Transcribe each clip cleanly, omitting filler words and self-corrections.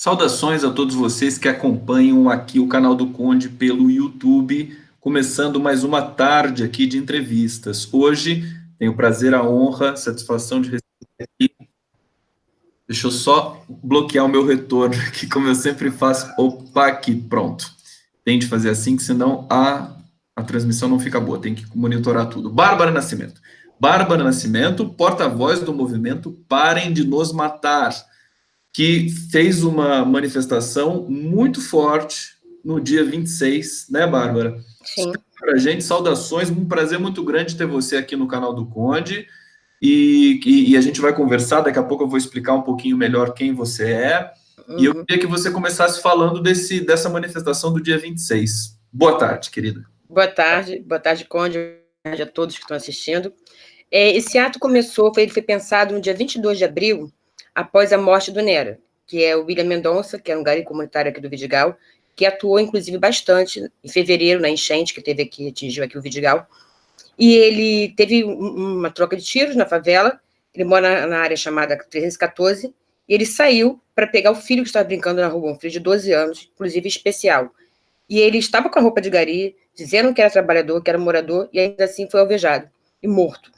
Saudações a todos vocês que acompanham aqui o canal do Conde pelo YouTube, começando mais uma tarde aqui de entrevistas. Hoje tenho o prazer, a honra, a satisfação de receber aqui. Deixa eu só bloquear o meu retorno aqui, como eu sempre faço. Opa, aqui, pronto. Tem de fazer assim, que senão a transmissão não fica boa, tem que monitorar tudo. Bárbara Nascimento. Bárbara Nascimento, porta-voz do movimento Parem de Nos Matar, que fez uma manifestação muito forte no dia 26, né, Bárbara? Sim. Para a gente, saudações, um prazer muito grande ter você aqui no canal do Conde, e a gente vai conversar, daqui a pouco eu vou explicar um pouquinho melhor quem você é, e eu queria que você começasse falando dessa manifestação do dia 26. Boa tarde, querida. Boa tarde, Conde, boa tarde a todos que estão assistindo. Esse ato ele foi pensado no dia 22 de abril, após a morte do Nera, que é o William Mendonça, que era um gari comunitário aqui do Vidigal, que atuou, inclusive, bastante em fevereiro, na enchente que teve aqui, atingiu aqui o Vidigal, e ele teve uma troca de tiros na favela. Ele mora na área chamada 314, e ele saiu para pegar o filho que estava brincando na rua, um filho de 12 anos, inclusive especial. E ele estava com a roupa de gari, dizendo que era trabalhador, que era morador, e ainda assim foi alvejado e morto.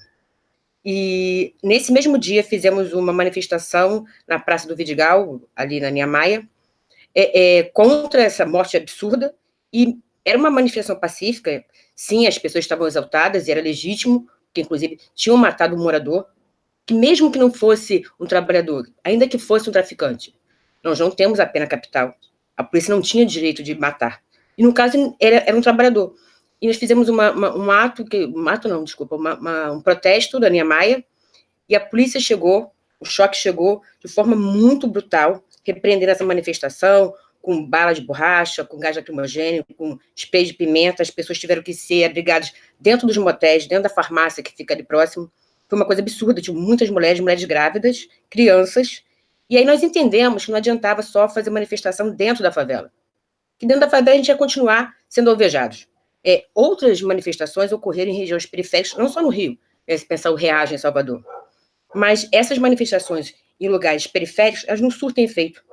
E nesse mesmo dia fizemos uma manifestação na Praça do Vidigal, ali na Niemeyer, contra essa morte absurda, e era uma manifestação pacífica. Sim, as pessoas estavam exaltadas, e era legítimo, porque inclusive tinham matado um morador, que mesmo que não fosse um trabalhador, ainda que fosse um traficante, nós não temos a pena capital, a polícia não tinha direito de matar, e no caso era um trabalhador. E nós fizemos um protesto da Niemeyer, e a polícia chegou, o choque chegou de forma muito brutal, repreendendo essa manifestação, com bala de borracha, com gás lacrimogêneo, com spray de pimenta. As pessoas tiveram que ser abrigadas dentro dos motéis, dentro da farmácia que fica ali próximo. Foi uma coisa absurda, tinha muitas mulheres grávidas, crianças, e aí nós entendemos que não adiantava só fazer manifestação dentro da favela, que dentro da favela a gente ia continuar sendo alvejados. Outras manifestações ocorreram em regiões periféricas, não só no Rio, se pensar o Reage em Salvador, mas essas manifestações em lugares periféricos, elas não surtem efeito,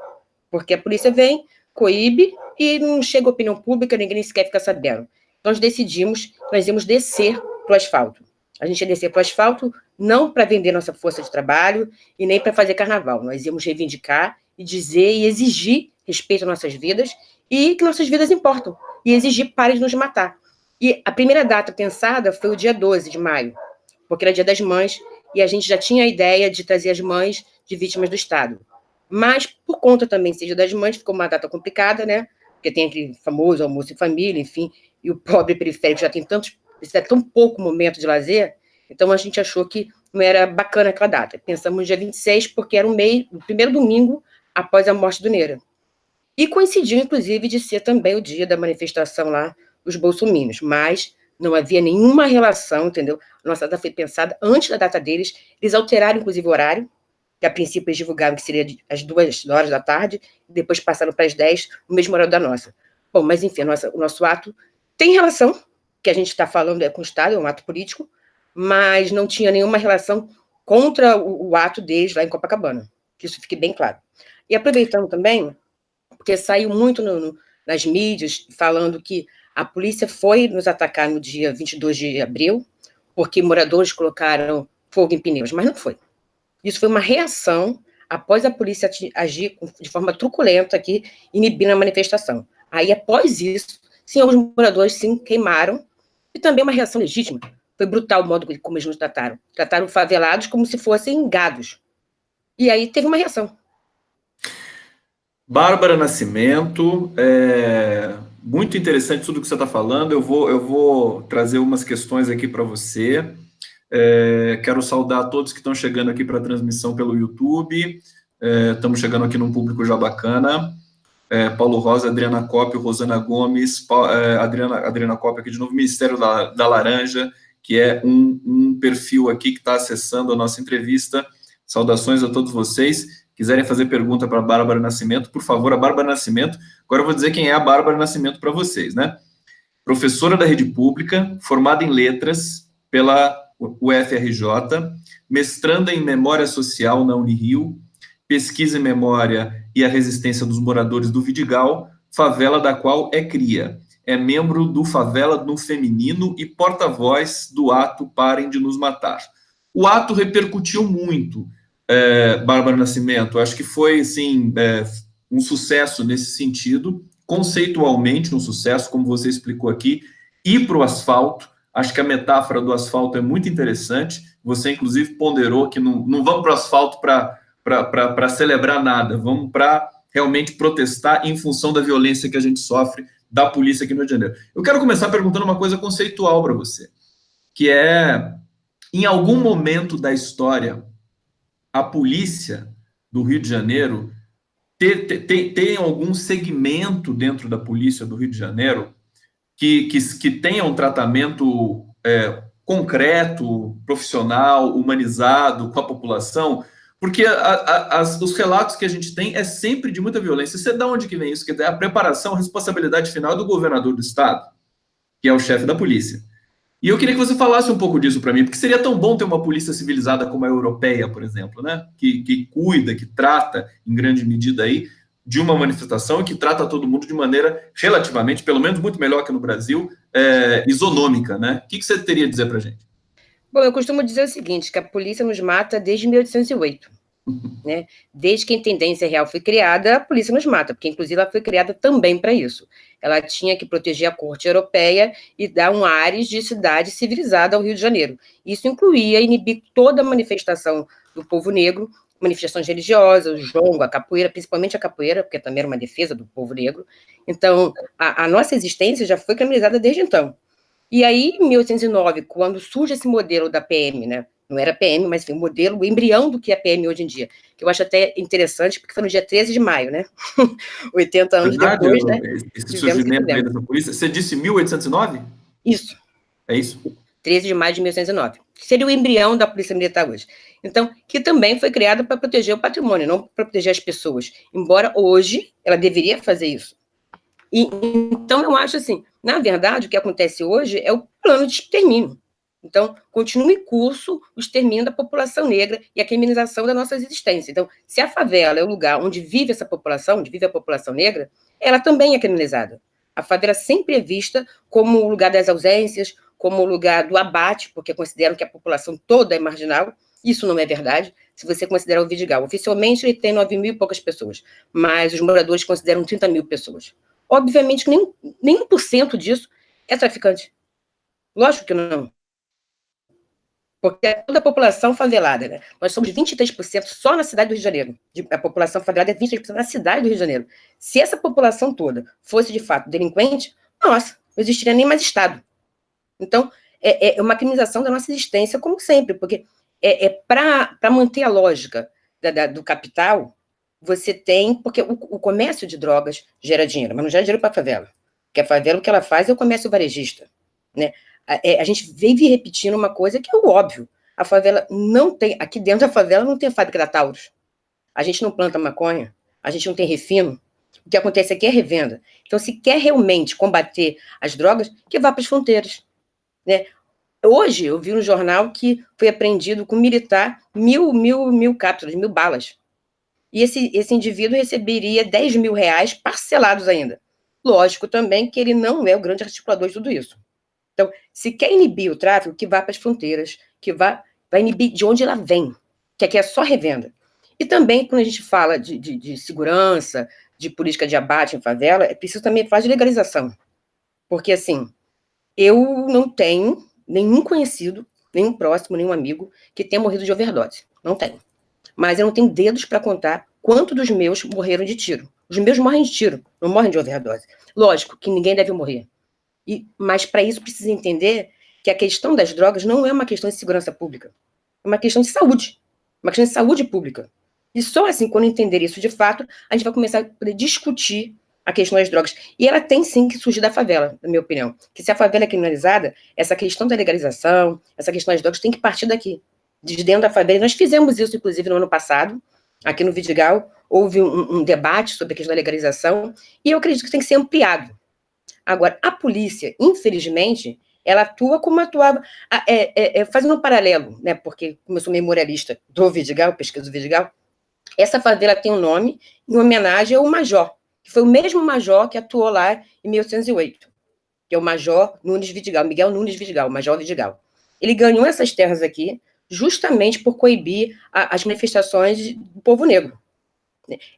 porque a polícia vem, coíbe, e não chega a opinião pública, ninguém sequer fica sabendo. Nós decidimos que nós íamos descer para o asfalto. A gente ia descer para o asfalto não para vender nossa força de trabalho e nem para fazer carnaval. Nós íamos reivindicar e dizer e exigir respeito às nossas vidas, e que nossas vidas importam, e exigir parem de nos matar. E a primeira data pensada foi o dia 12 de maio, porque era dia das mães, e a gente já tinha a ideia de trazer as mães de vítimas do Estado. Mas, por conta também de ser dia das mães, ficou uma data complicada, né? Porque tem aquele famoso almoço em família, enfim, e o pobre periférico já tem tão pouco momento de lazer, então a gente achou que não era bacana aquela data. Pensamos no dia 26, porque era o primeiro domingo após a morte do Nera. E coincidiu, inclusive, de ser também o dia da manifestação lá dos bolsominions, mas não havia nenhuma relação, entendeu? Nossa data foi pensada antes da data deles. Eles alteraram, inclusive, o horário, que a princípio eles divulgavam que seria às 2 horas da tarde, e depois passaram para as 10, o mesmo horário da nossa. Bom, mas enfim, o nosso ato tem relação, que a gente está falando com o Estado, é um ato político, mas não tinha nenhuma relação contra o ato deles lá em Copacabana, que isso fique bem claro. E aproveitando também, porque saiu muito nas mídias falando que a polícia foi nos atacar no dia 22 de abril, porque moradores colocaram fogo em pneus, mas não foi. Isso foi uma reação após a polícia agir de forma truculenta aqui, inibindo a manifestação. Aí, após isso, sim, alguns moradores, sim, queimaram, e também uma reação legítima. Foi brutal o modo como eles nos trataram. Trataram favelados como se fossem gados. E aí teve uma reação. Bárbara Nascimento, muito interessante tudo que você está falando. Eu vou trazer umas questões aqui para você. Quero saudar a todos que estão chegando aqui para a transmissão pelo YouTube. Estamos chegando aqui num público já bacana. Paulo Rosa, Adriana Cópio, Rosana Gomes, Adriana Cópio aqui de novo, Ministério da Laranja, que é um perfil aqui que está acessando a nossa entrevista. Saudações a todos vocês. Quiserem fazer pergunta para a Bárbara Nascimento, por favor, a Bárbara Nascimento. Agora eu vou dizer quem é a Bárbara Nascimento para vocês, né? Professora da rede pública, formada em letras pela UFRJ, mestranda em Memória Social na Unirio, pesquisa e memória e a resistência dos moradores do Vidigal, favela da qual é cria. É membro do Favela no Feminino e porta-voz do ato Parem de Nos Matar. O ato repercutiu muito, Bárbara Nascimento. Acho que foi, assim, um sucesso nesse sentido, conceitualmente um sucesso, como você explicou aqui, ir para o asfalto. Acho que a metáfora do asfalto é muito interessante. Você, inclusive, ponderou que não vamos para o asfalto para celebrar nada, vamos para realmente protestar em função da violência que a gente sofre da polícia aqui no Rio de Janeiro. Eu quero começar perguntando uma coisa conceitual para você, que é, em algum momento da história, a polícia do Rio de Janeiro tem algum segmento dentro da polícia do Rio de Janeiro que tenha um tratamento concreto, profissional, humanizado com a população? Porque os relatos que a gente tem é sempre de muita violência. Você, de onde que vem isso? Que a preparação, a responsabilidade final é do governador do estado, que é o chefe da polícia. E eu queria que você falasse um pouco disso para mim, porque seria tão bom ter uma polícia civilizada como a europeia, por exemplo, né? Que cuida, que trata, em grande medida, aí, de uma manifestação e que trata todo mundo de maneira relativamente, pelo menos muito melhor que no Brasil, isonômica, né? O que você teria a dizer para a gente? Bom, eu costumo dizer o seguinte, que a polícia nos mata desde 1808. Né? Desde que a Intendência Real foi criada, a polícia nos mata, porque, inclusive, ela foi criada também para isso. Ela tinha que proteger a corte europeia e dar um ares de cidade civilizada ao Rio de Janeiro. Isso incluía inibir toda a manifestação do povo negro, manifestações religiosas, o jongo, a capoeira, principalmente a capoeira, porque também era uma defesa do povo negro. Então, a nossa existência já foi criminalizada desde então. E aí, em 1809, quando surge esse modelo da PM, né? Não era PM, mas foi o modelo, o embrião do que é PM hoje em dia, que eu acho até interessante, porque foi no dia 13 de maio, né? 80 anos Verdade, depois, né? esse surgimento aí dessa polícia. Você disse 1809? Isso. É isso? 13 de maio de 1809. Que seria o embrião da Polícia Militar hoje. Então, que também foi criada para proteger o patrimônio, não para proteger as pessoas. Embora hoje ela deveria fazer isso. Então, eu acho assim, na verdade, o que acontece hoje é o plano de extermínio. Então, continua em curso o extermínio da população negra e a criminalização da nossa existência. Então, se a favela é o lugar onde vive essa população, onde vive a população negra, ela também é criminalizada. A favela sempre é vista como o lugar das ausências, como o lugar do abate, porque consideram que a população toda é marginal. Isso não é verdade. Se você considerar o Vidigal, oficialmente ele tem 9 mil e poucas pessoas, mas os moradores consideram 30 mil pessoas. Obviamente que nem 1% disso é traficante. Lógico que não. Porque é toda a população favelada, né? Nós somos 23% só na cidade do Rio de Janeiro. A população favelada é 23% na cidade do Rio de Janeiro. Se essa população toda fosse, de fato, delinquente, nossa, não existiria nem mais Estado. Então, é uma criminalização da nossa existência, como sempre, porque para manter a lógica do capital, você tem... Porque o comércio de drogas gera dinheiro, mas não gera dinheiro para a favela. Porque a favela, o que ela faz é o comércio varejista, né? A gente vive repetindo uma coisa que é o óbvio. A favela não tem... Aqui dentro da favela não tem a fábrica da Taurus. A gente não planta maconha, a gente não tem refino. O que acontece aqui é revenda. Então, se quer realmente combater as drogas, que vá para as fronteiras, né? Hoje, eu vi no jornal que foi apreendido com militar 1.000 cápsulas, 1.000 balas. E esse indivíduo receberia 10 mil reais parcelados ainda. Lógico também que ele não é o grande articulador de tudo isso. Então, se quer inibir o tráfico, que vá para as fronteiras, que vai inibir de onde ela vem, que aqui é só revenda. E também, quando a gente fala de segurança, de política de abate em favela, é preciso também falar de legalização. Porque, assim, eu não tenho nenhum conhecido, nenhum próximo, nenhum amigo que tenha morrido de overdose. Não tenho. Mas eu não tenho dedos para contar quanto dos meus morreram de tiro. Os meus morrem de tiro, não morrem de overdose. Lógico que ninguém deve morrer. Mas para isso precisa entender que a questão das drogas não é uma questão de segurança pública. É uma questão de saúde. Uma questão de saúde pública. E só assim, quando entender isso de fato, a gente vai começar a poder discutir a questão das drogas. E ela tem sim que surgir da favela, na minha opinião. Que se a favela é criminalizada, essa questão da legalização, essa questão das drogas tem que partir daqui. De dentro da favela. E nós fizemos isso, inclusive, no ano passado, aqui no Vidigal. Houve um debate sobre a questão da legalização. E eu acredito que tem que ser ampliado. Agora, a polícia, infelizmente, ela atua como atuava, fazendo um paralelo, né? Porque, como eu sou memorialista do Vidigal, pesquisa do Vidigal, Essa favela tem um nome em homenagem ao Major, que foi o mesmo Major que atuou lá em 1808, que é o Major Nunes Vidigal, Miguel Nunes Vidigal, Major Vidigal. Ele ganhou essas terras aqui justamente por coibir as manifestações do povo negro.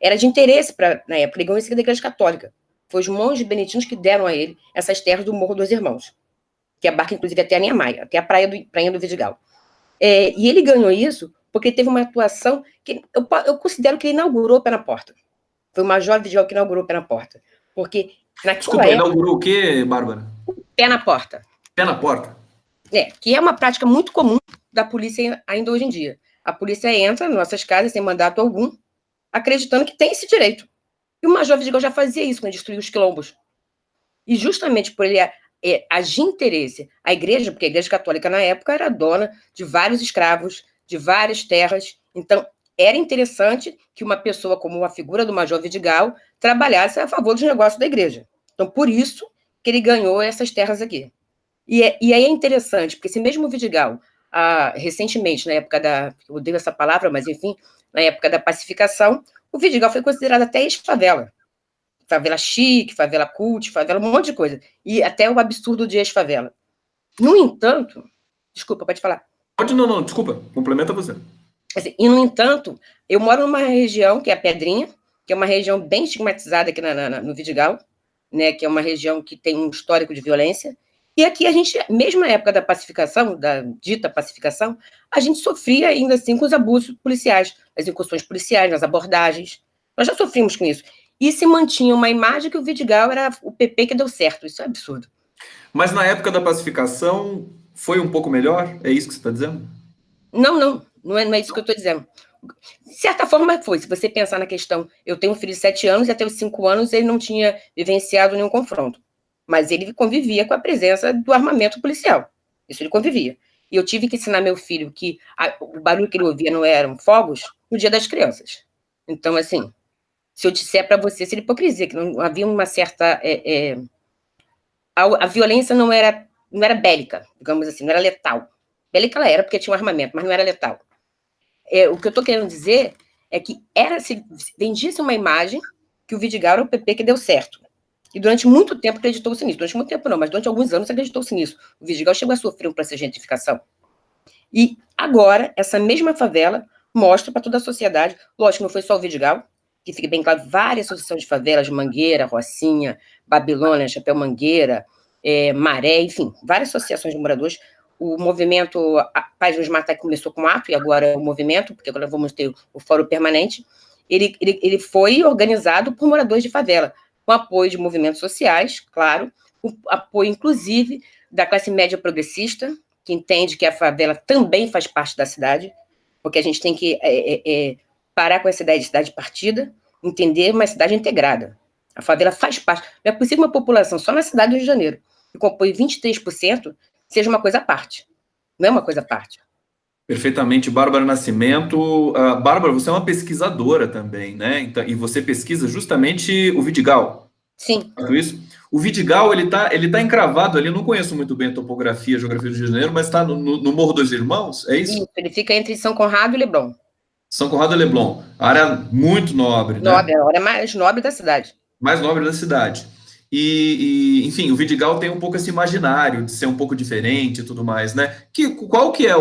Era de interesse, na época, ele ganhou isso da Igreja Católica. Foi os monges beneditinos que deram a ele essas terras do Morro dos Irmãos, que abarca, inclusive, até a Niemeyer, até a Praia do Vidigal. E ele ganhou isso porque teve uma atuação que eu considero que ele inaugurou o Pé na Porta. Foi o Major Vidigal que inaugurou o Pé na Porta. Porque naquela Desculpa, época, inaugurou o quê, Bárbara? Pé na Porta. Pé na porta. Que é uma prática muito comum da polícia ainda hoje em dia. A polícia entra nas nossas casas sem mandato algum, acreditando que tem esse direito. E o Major Vidigal já fazia isso quando destruiu os quilombos. E justamente por ele agir interesse, a igreja, porque a Igreja Católica na época era dona de vários escravos, de várias terras, então era interessante que uma pessoa como a figura do Major Vidigal trabalhasse a favor dos negócios da igreja. Então, por isso que ele ganhou essas terras aqui. E aí é interessante, porque esse mesmo Vidigal, recentemente, na época eu odeio essa palavra, mas enfim, na época da pacificação, o Vidigal foi considerado até ex-favela. Favela chique, favela cult, favela um monte de coisa. E até o absurdo de ex-favela. No entanto, desculpa, pode falar. Não, desculpa, complementa você. Assim, e, no entanto, eu moro numa região que é a Pedrinha, que é uma região bem estigmatizada aqui no Vidigal, né, que é uma região que tem um histórico de violência. E aqui a gente, mesmo na época da pacificação, da dita pacificação, a gente sofria ainda assim com os abusos policiais, as incursões policiais, as abordagens. Nós já sofrimos com isso. E se mantinha uma imagem que o Vidigal era o PP que deu certo. Isso é absurdo. Mas na época da pacificação foi um pouco melhor? É isso que você está dizendo? Não é isso que eu estou dizendo. De certa forma foi. Se você pensar na questão, eu tenho um filho de 7 anos e até os 5 anos ele não tinha vivenciado nenhum confronto. Mas ele convivia com a presença do armamento policial. Isso ele convivia. E eu tive que ensinar meu filho que o barulho que ele ouvia não eram fogos no Dia das Crianças. Então, assim, se eu disser para você, seria hipocrisia, que não havia uma certa... a violência não era bélica, digamos assim, não era letal. Bélica ela era, porque tinha um armamento, mas não era letal. O que eu estou querendo dizer é que se vendia-se uma imagem que o Vidigal era o PP que deu certo. E durante muito tempo acreditou-se nisso. Durante muito tempo não, mas durante alguns anos acreditou-se nisso. O Vidigal chegou a sofrer um processo de gentrificação. E agora, essa mesma favela mostra para toda a sociedade, lógico, não foi só o Vidigal, que fique bem claro, várias associações de favelas, Mangueira, Rocinha, Babilônia, Chapéu Mangueira, Maré, enfim, várias associações de moradores. O movimento Paz nos Mata começou com ato, e agora é o movimento, porque agora vamos ter o Fórum Permanente. Ele foi organizado por moradores de favela, com apoio de movimentos sociais, claro, com apoio, inclusive, da classe média progressista, que entende que a favela também faz parte da cidade, porque a gente tem que parar com essa ideia de cidade partida, entender uma cidade integrada. A favela faz parte. Não é possível uma população só na cidade do Rio de Janeiro, que compõe 23%, seja uma coisa à parte. Não é uma coisa à parte. Perfeitamente. Bárbara Nascimento. Bárbara, você é uma pesquisadora também, né? Então, e você pesquisa justamente o Vidigal. Sim. Isso? O Vidigal, ele tá encravado ali, eu não conheço muito bem a topografia, a geografia do Rio de Janeiro, mas está no Morro dos Irmãos, é isso? Isso, ele fica entre São Conrado e Leblon. São Conrado e Leblon. Área muito nobre, né? Nobre, a área mais nobre da cidade. Mais nobre da cidade. Enfim, o Vidigal tem um pouco esse imaginário de ser um pouco diferente e tudo mais, né? Qual que é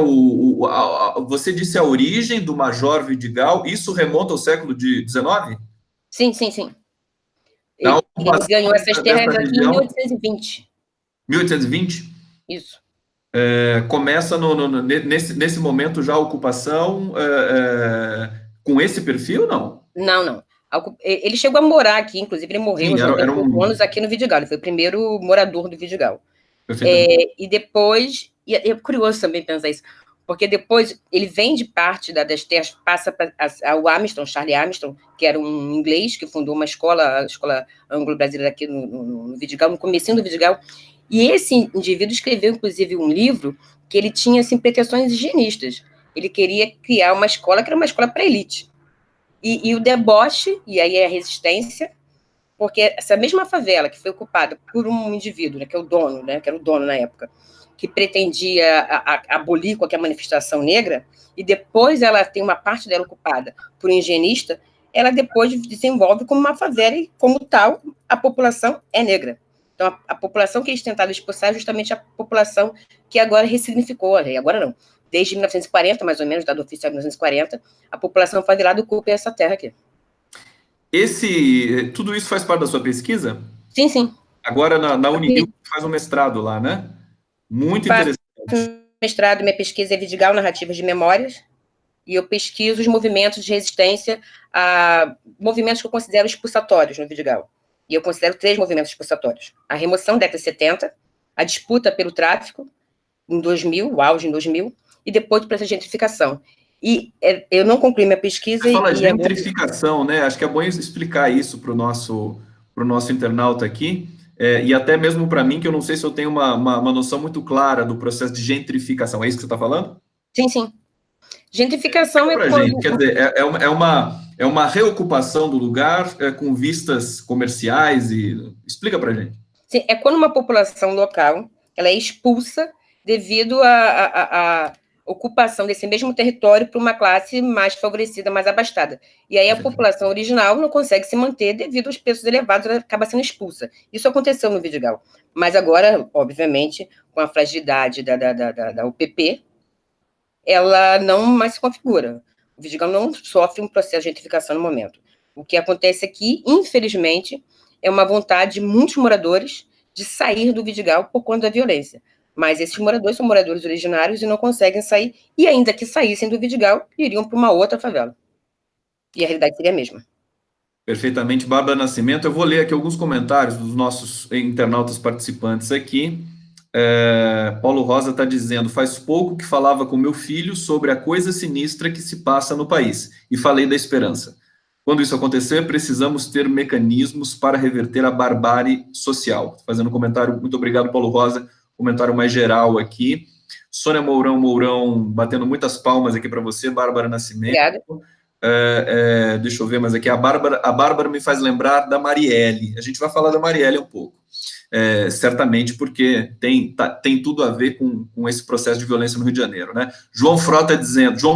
você disse a origem do Major Vidigal, isso remonta ao século XIX? Sim. Ele ganhou essas terras aqui em 1820. 1820? Isso. Começa nesse momento já a ocupação com esse perfil, não? Não. Ele chegou a morar aqui, inclusive ele morreu aos 94 anos aqui no Vidigal. Ele foi o primeiro morador do Vidigal. E depois, e é curioso também pensar isso, porque depois ele vende parte das terras, passa ao Armstrong, Charlie Armstrong, que era um inglês que fundou uma escola, a escola anglo-brasileira aqui no Vidigal, no comecinho do Vidigal. E esse indivíduo escreveu, inclusive, um livro que ele tinha assim, pretensões higienistas. Ele queria criar uma escola que era uma escola para elite. E o deboche, e aí é a resistência, porque essa mesma favela que foi ocupada por um indivíduo, né, que é o dono, né, que era o dono na época, que pretendia abolir qualquer manifestação negra, e depois ela tem uma parte dela ocupada por higienista, ela depois desenvolve como uma favela e, como tal, a população é negra. Então, a população que eles tentaram expulsar é justamente a população que agora ressignificou, e agora não, desde 1940, mais ou menos, dado oficial de 1940, a população favelada ocupa essa terra aqui. Tudo isso faz parte da sua pesquisa? Sim, sim. Agora, na Unirio, faz um mestrado lá, né? Muito interessante. Mestrado, minha pesquisa é Vidigal, Narrativas de Memórias, e eu pesquiso os movimentos de resistência a movimentos que eu considero expulsatórios no Vidigal. E eu considero 3 movimentos expulsatórios. A remoção da década de 70, a disputa pelo tráfico, em 2000, o auge em 2000, e depois para essa gentrificação. E eu não concluí minha pesquisa... Você fala gentrificação, né? Acho que é bom explicar isso para o nosso internauta aqui, e até mesmo para mim, que eu não sei se eu tenho uma noção muito clara do processo de gentrificação. É isso que você está falando? Sim, sim. Gentrificação é quando... Quer dizer, é uma reocupação do lugar com vistas comerciais e... Explica para a gente. Sim, é quando uma população local ela é expulsa devido à ocupação desse mesmo território por uma classe mais favorecida, mais abastada. E aí a população original não consegue se manter devido aos preços elevados, ela acaba sendo expulsa. Isso aconteceu no Vidigal. Mas agora, obviamente, com a fragilidade da UPP, ela não mais se configura. O Vidigal não sofre um processo de gentrificação no momento. O que acontece aqui, infelizmente, é uma vontade de muitos moradores de sair do Vidigal por conta da violência. Mas esses moradores são moradores originários e não conseguem sair, e ainda que saíssem do Vidigal, iriam para uma outra favela. E a realidade seria a mesma. Perfeitamente. Bárbara Nascimento, eu vou ler aqui alguns comentários dos nossos internautas participantes aqui. Paulo Rosa está dizendo: faz pouco que falava com meu filho sobre a coisa sinistra que se passa no país, e falei da esperança. Quando isso acontecer, precisamos ter mecanismos para reverter a barbárie social. Fazendo um comentário, muito obrigado, Paulo Rosa, comentário mais geral aqui. Sônia Mourão, batendo muitas palmas aqui para você. Bárbara Nascimento. Obrigada. Deixa eu ver mais aqui. A Bárbara me faz lembrar da Marielle. A gente vai falar da Marielle um pouco. Certamente porque tem tudo a ver com esse processo de violência no Rio de Janeiro, né? João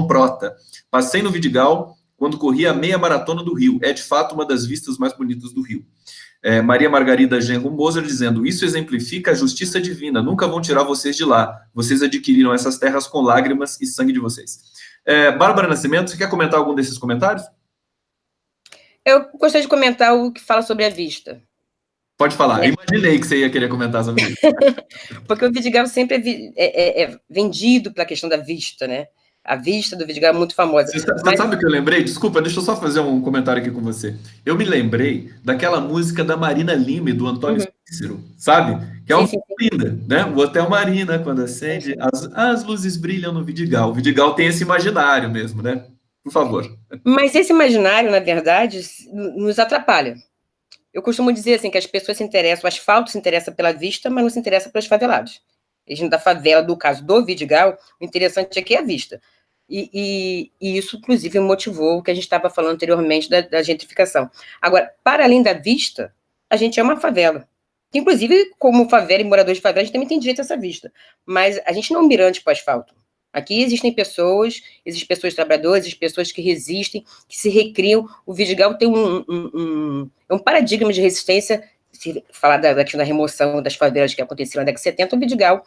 Prota, passei no Vidigal quando corri a meia maratona do Rio. É, de fato, uma das vistas mais bonitas do Rio. Maria Margarida Genro Moser dizendo: isso exemplifica a justiça divina, nunca vão tirar vocês de lá. Vocês adquiriram essas terras com lágrimas e sangue de vocês. Bárbara Nascimento, você quer comentar algum desses comentários? Eu gostaria de comentar o que fala sobre a vista. Pode falar. Eu imaginei que você ia querer comentar sobre isso. Porque o Vidigal sempre é vendido pela questão da vista, né? A vista do Vidigal é muito famosa. Você sabe o que eu lembrei? Desculpa, deixa eu só fazer um comentário aqui com você. Eu me lembrei daquela música da Marina Lima e do Antônio Cícero, sabe? Que é uma linda, né? O Hotel Marina, quando acende, as luzes brilham no Vidigal. O Vidigal tem esse imaginário mesmo, né? Por favor. Mas esse imaginário, na verdade, nos atrapalha. Eu costumo dizer assim que as pessoas se interessam, o asfalto se interessa pela vista, mas não se interessa pelos favelados. Eles da favela, do caso do Vidigal, o interessante aqui é a vista. E isso, inclusive, motivou o que a gente estava falando anteriormente da gentrificação. Agora, para além da vista, a gente é uma favela. Inclusive, como favela e moradores de favela, a gente também tem direito a essa vista. Mas a gente não é um mirante para o asfalto. Aqui existem pessoas trabalhadoras, existem pessoas que resistem, que se recriam. O Vidigal tem um paradigma de resistência. Se falar da questão da remoção das favelas que aconteceu na década de 70, o Vidigal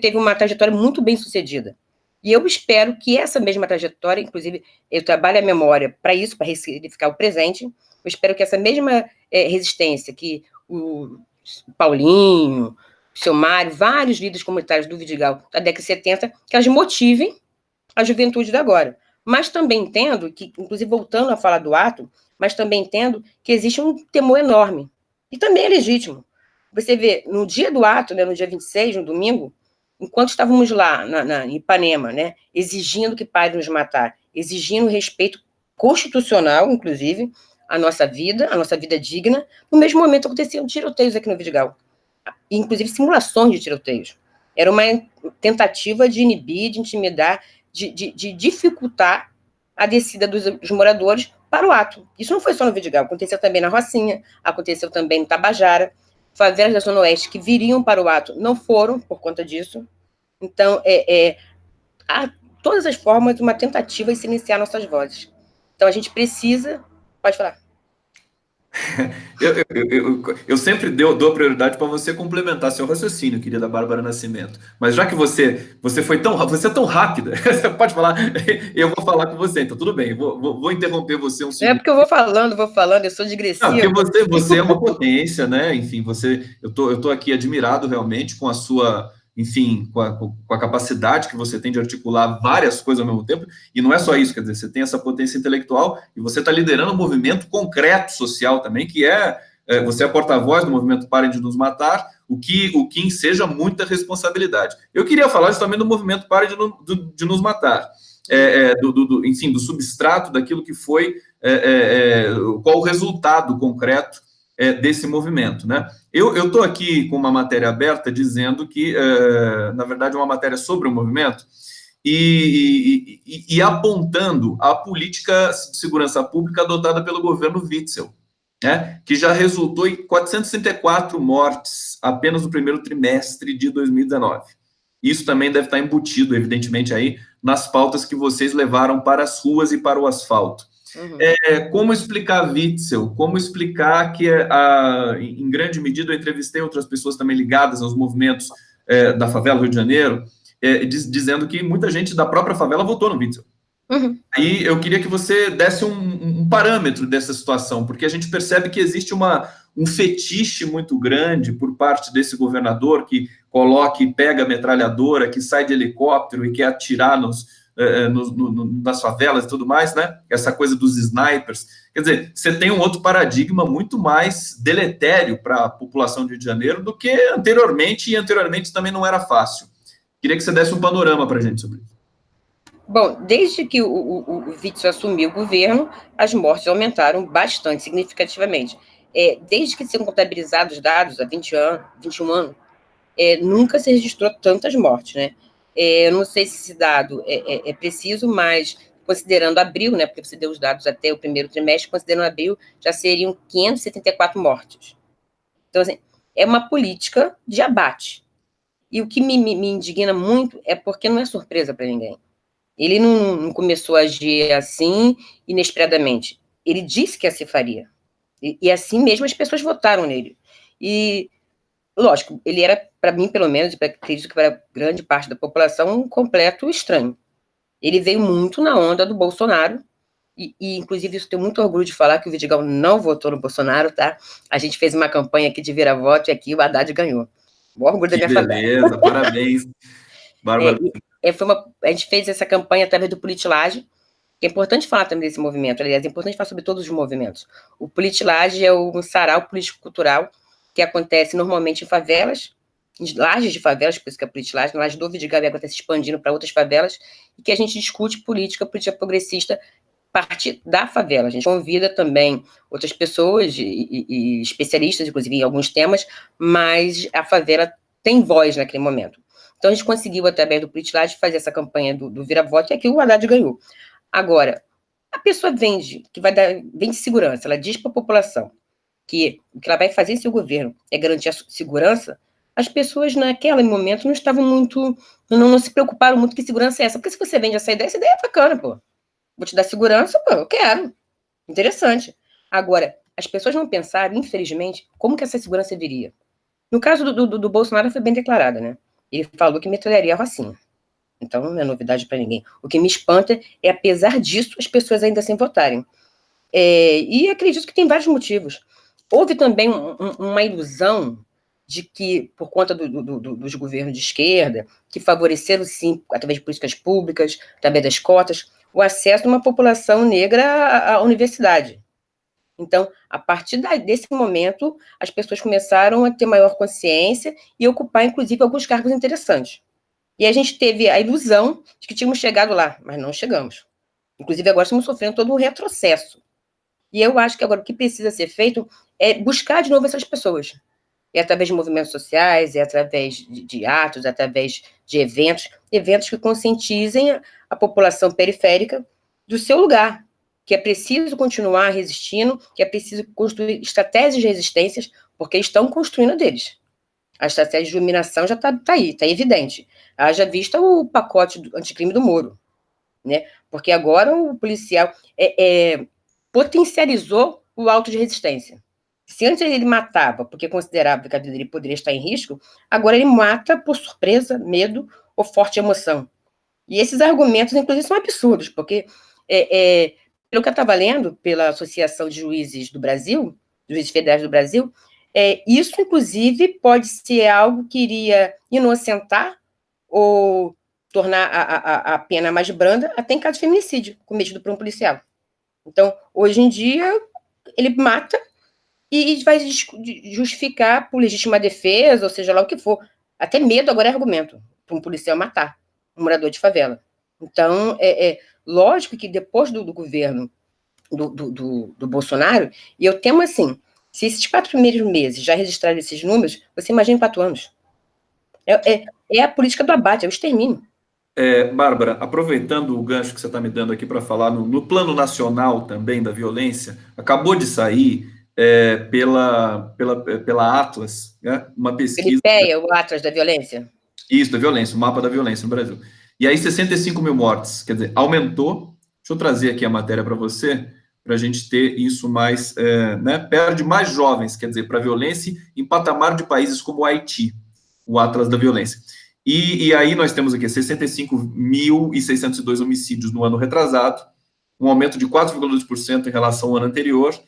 teve uma trajetória muito bem sucedida. E eu espero que essa mesma trajetória, inclusive, eu trabalho a memória para isso, para ressignificar o presente, eu espero que essa mesma resistência que o Paulinho, o seu Mário, vários líderes comunitários do Vidigal da década de 70, que elas motivem a juventude de agora. Mas também entendo que, inclusive voltando a falar do ato, mas também entendo que existe um temor enorme. E também é legítimo. Você vê, no dia do ato, né, no dia 26, no domingo, enquanto estávamos lá em Ipanema, né, exigindo que pare de nos matar, exigindo respeito constitucional, inclusive, à nossa vida digna, no mesmo momento aconteciam tiroteios aqui no Vidigal. Inclusive simulações de tiroteios. Era uma tentativa de inibir, de intimidar, de dificultar a descida dos moradores para o ato. Isso não foi só no Vidigal, aconteceu também na Rocinha, aconteceu também no Tabajara. Favelas da Zona Oeste que viriam para o ato não foram por conta disso. Então, há todas as formas de uma tentativa de silenciar nossas vozes. Então, a gente precisa... Pode falar. Eu sempre dou prioridade para você complementar seu raciocínio, querida Bárbara Nascimento. Mas já que você foi você é tão rápida, você pode falar, eu vou falar com você, então tudo bem, vou interromper você um Não é segundo. porque eu vou falando, eu sou Não, digressiva. porque você é uma potência, né? Enfim, eu tô aqui admirado realmente com a sua, enfim, com a capacidade que você tem de articular várias coisas ao mesmo tempo. E não é só isso, quer dizer, você tem essa potência intelectual e você está liderando um movimento concreto social também, que você é porta-voz do movimento Parem de Nos Matar, o que enseja muita responsabilidade. Eu queria falar justamente do movimento Parem de Nos Matar, enfim, do substrato daquilo que foi qual o resultado concreto desse movimento, né? Eu estou aqui com uma matéria aberta dizendo que, na verdade, é uma matéria sobre o movimento e apontando a política de segurança pública adotada pelo governo Witzel, né? Que já resultou em 464 mortes apenas no primeiro trimestre de 2019. Isso também deve estar embutido, evidentemente, aí nas pautas que vocês levaram para as ruas e para o asfalto. Uhum. Como explicar Witzel? Como explicar que, em grande medida, eu entrevistei outras pessoas também ligadas aos movimentos da favela Rio de Janeiro, dizendo que muita gente da própria favela votou no Witzel. Uhum. Aí eu queria que você desse um parâmetro dessa situação, porque a gente percebe que existe um fetiche muito grande por parte desse governador que pega a metralhadora, que sai de helicóptero e quer atirar nas favelas e tudo mais, né? Essa coisa dos snipers. Quer dizer, você tem um outro paradigma muito mais deletério para a população de Rio de Janeiro do que anteriormente, e anteriormente também não era fácil. Queria que você desse um panorama para a gente sobre isso. Bom, desde que o Witzel assumiu o governo, as mortes aumentaram bastante, significativamente. Desde que são contabilizados dados há 21 anos, nunca se registrou tantas mortes, né? Eu não sei se esse dado é preciso, mas considerando abril, né, porque você deu os dados até o primeiro trimestre, considerando abril, já seriam 574 mortes. Então, assim, é uma política de abate. E o que me indigna muito é porque não é surpresa para ninguém. Ele não começou a agir assim, inesperadamente. Ele disse que assim faria. E assim mesmo as pessoas votaram nele. E, lógico, ele era, para mim, pelo menos, e acredito que para grande parte da população, um completo estranho. Ele veio muito na onda do Bolsonaro, inclusive, isso tenho muito orgulho de falar que o Vidigal não votou no Bolsonaro, tá? A gente fez uma campanha aqui de vira-voto e aqui o Haddad ganhou. Bom orgulho da Que minha família. beleza, parabéns, Bárbara. A gente fez essa campanha através do Politilage, que é importante falar também desse movimento, aliás, é importante falar sobre todos os movimentos. O Politilage é um sarau político-cultural que acontece normalmente em favelas, em lajes de favelas, por isso que é Politilage, na laje do Vidigal e agora está se expandindo para outras favelas, e que a gente discute política progressista a partir da favela. A gente convida também outras pessoas e especialistas, inclusive em alguns temas, mas a favela tem voz naquele momento. Então a gente conseguiu, através do Politilage, fazer essa campanha do vira-voto, e aqui o Haddad ganhou. Agora, a pessoa vende segurança, ela diz para a população que o que ela vai fazer se o governo é garantir a segurança, as pessoas naquele momento não estavam muito, não se preocuparam muito que segurança é essa, porque se você vende essa ideia é bacana, pô. Vou te dar segurança, pô, eu quero. Interessante. Agora, as pessoas não pensaram, infelizmente, como que essa segurança viria. No caso do Bolsonaro, foi bem declarada, né? Ele falou que metralharia a vacina. Então, não é novidade para ninguém. O que me espanta é, apesar disso, as pessoas ainda assim votarem. E acredito que tem vários motivos. Houve também uma ilusão de que, por conta dos governos de esquerda, que favoreceram, sim, através de políticas públicas, através das cotas, o acesso de uma população negra à universidade. Então, a partir desse momento, as pessoas começaram a ter maior consciência e ocupar, inclusive, alguns cargos interessantes. E a gente teve a ilusão de que tínhamos chegado lá, mas não chegamos. Inclusive, agora estamos sofrendo todo um retrocesso. E eu acho que agora o que precisa ser feito é buscar de novo essas pessoas. É através de movimentos sociais, é através de atos, através de eventos que conscientizem a população periférica do seu lugar, que é preciso continuar resistindo, que é preciso construir estratégias de resistências, porque estão construindo a deles. A estratégia de iluminação já está aí, está evidente. Haja vista o pacote anticrime do Moro, né? Porque agora o policial potencializou o auto de resistência. Se antes ele matava porque considerava que a vida dele poderia estar em risco, agora ele mata por surpresa, medo ou forte emoção. E esses argumentos, inclusive, são absurdos, porque, pelo que eu estava lendo, pela Associação de Juízes do Brasil, Juízes Federais do Brasil, isso, inclusive, pode ser algo que iria inocentar ou tornar a pena mais branda, até em caso de feminicídio cometido por um policial. Então, hoje em dia, ele mata e vai justificar por legítima defesa, ou seja lá o que for. Até medo agora é argumento para um policial matar um morador de favela. Então, lógico que depois do governo do Bolsonaro, e eu temo assim, se esses 4 primeiros meses já registraram esses números, você imagina 4 anos. É a política do abate, é o extermínio. Bárbara, aproveitando o gancho que você está me dando aqui para falar no plano nacional também da violência, acabou de sair pela Atlas, né, uma pesquisa... Felipeia, o Atlas da violência. Isso, da violência, o mapa da violência no Brasil. E aí 65 mil mortes, quer dizer, aumentou. Deixa eu trazer aqui a matéria para você, para a gente ter isso mais, né, perde mais jovens, quer dizer, para a violência em patamar de países como o Haiti, o Atlas da violência. E aí nós temos aqui 65.602 homicídios no ano retrasado, um aumento de 4,2% em relação ao ano anterior,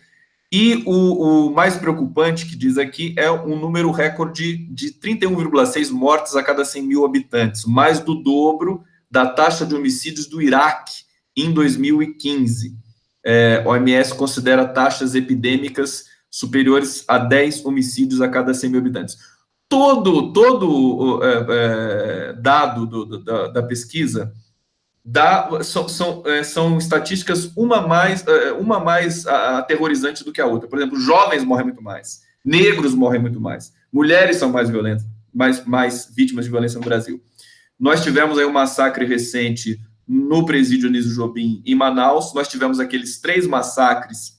e o mais preocupante que diz aqui é um número recorde de 31,6 mortes a cada 100 mil habitantes, mais do dobro da taxa de homicídios do Iraque em 2015. A OMS considera taxas epidêmicas superiores a 10 homicídios a cada 100 mil habitantes. Todo dado da pesquisa são estatísticas uma mais aterrorizante do que a outra. Por exemplo, jovens morrem muito mais, negros morrem muito mais, mulheres são mais violentas, mais vítimas de violência no Brasil. Nós tivemos aí um massacre recente no presídio Anísio Jobim, em Manaus. Nós tivemos aqueles 3 massacres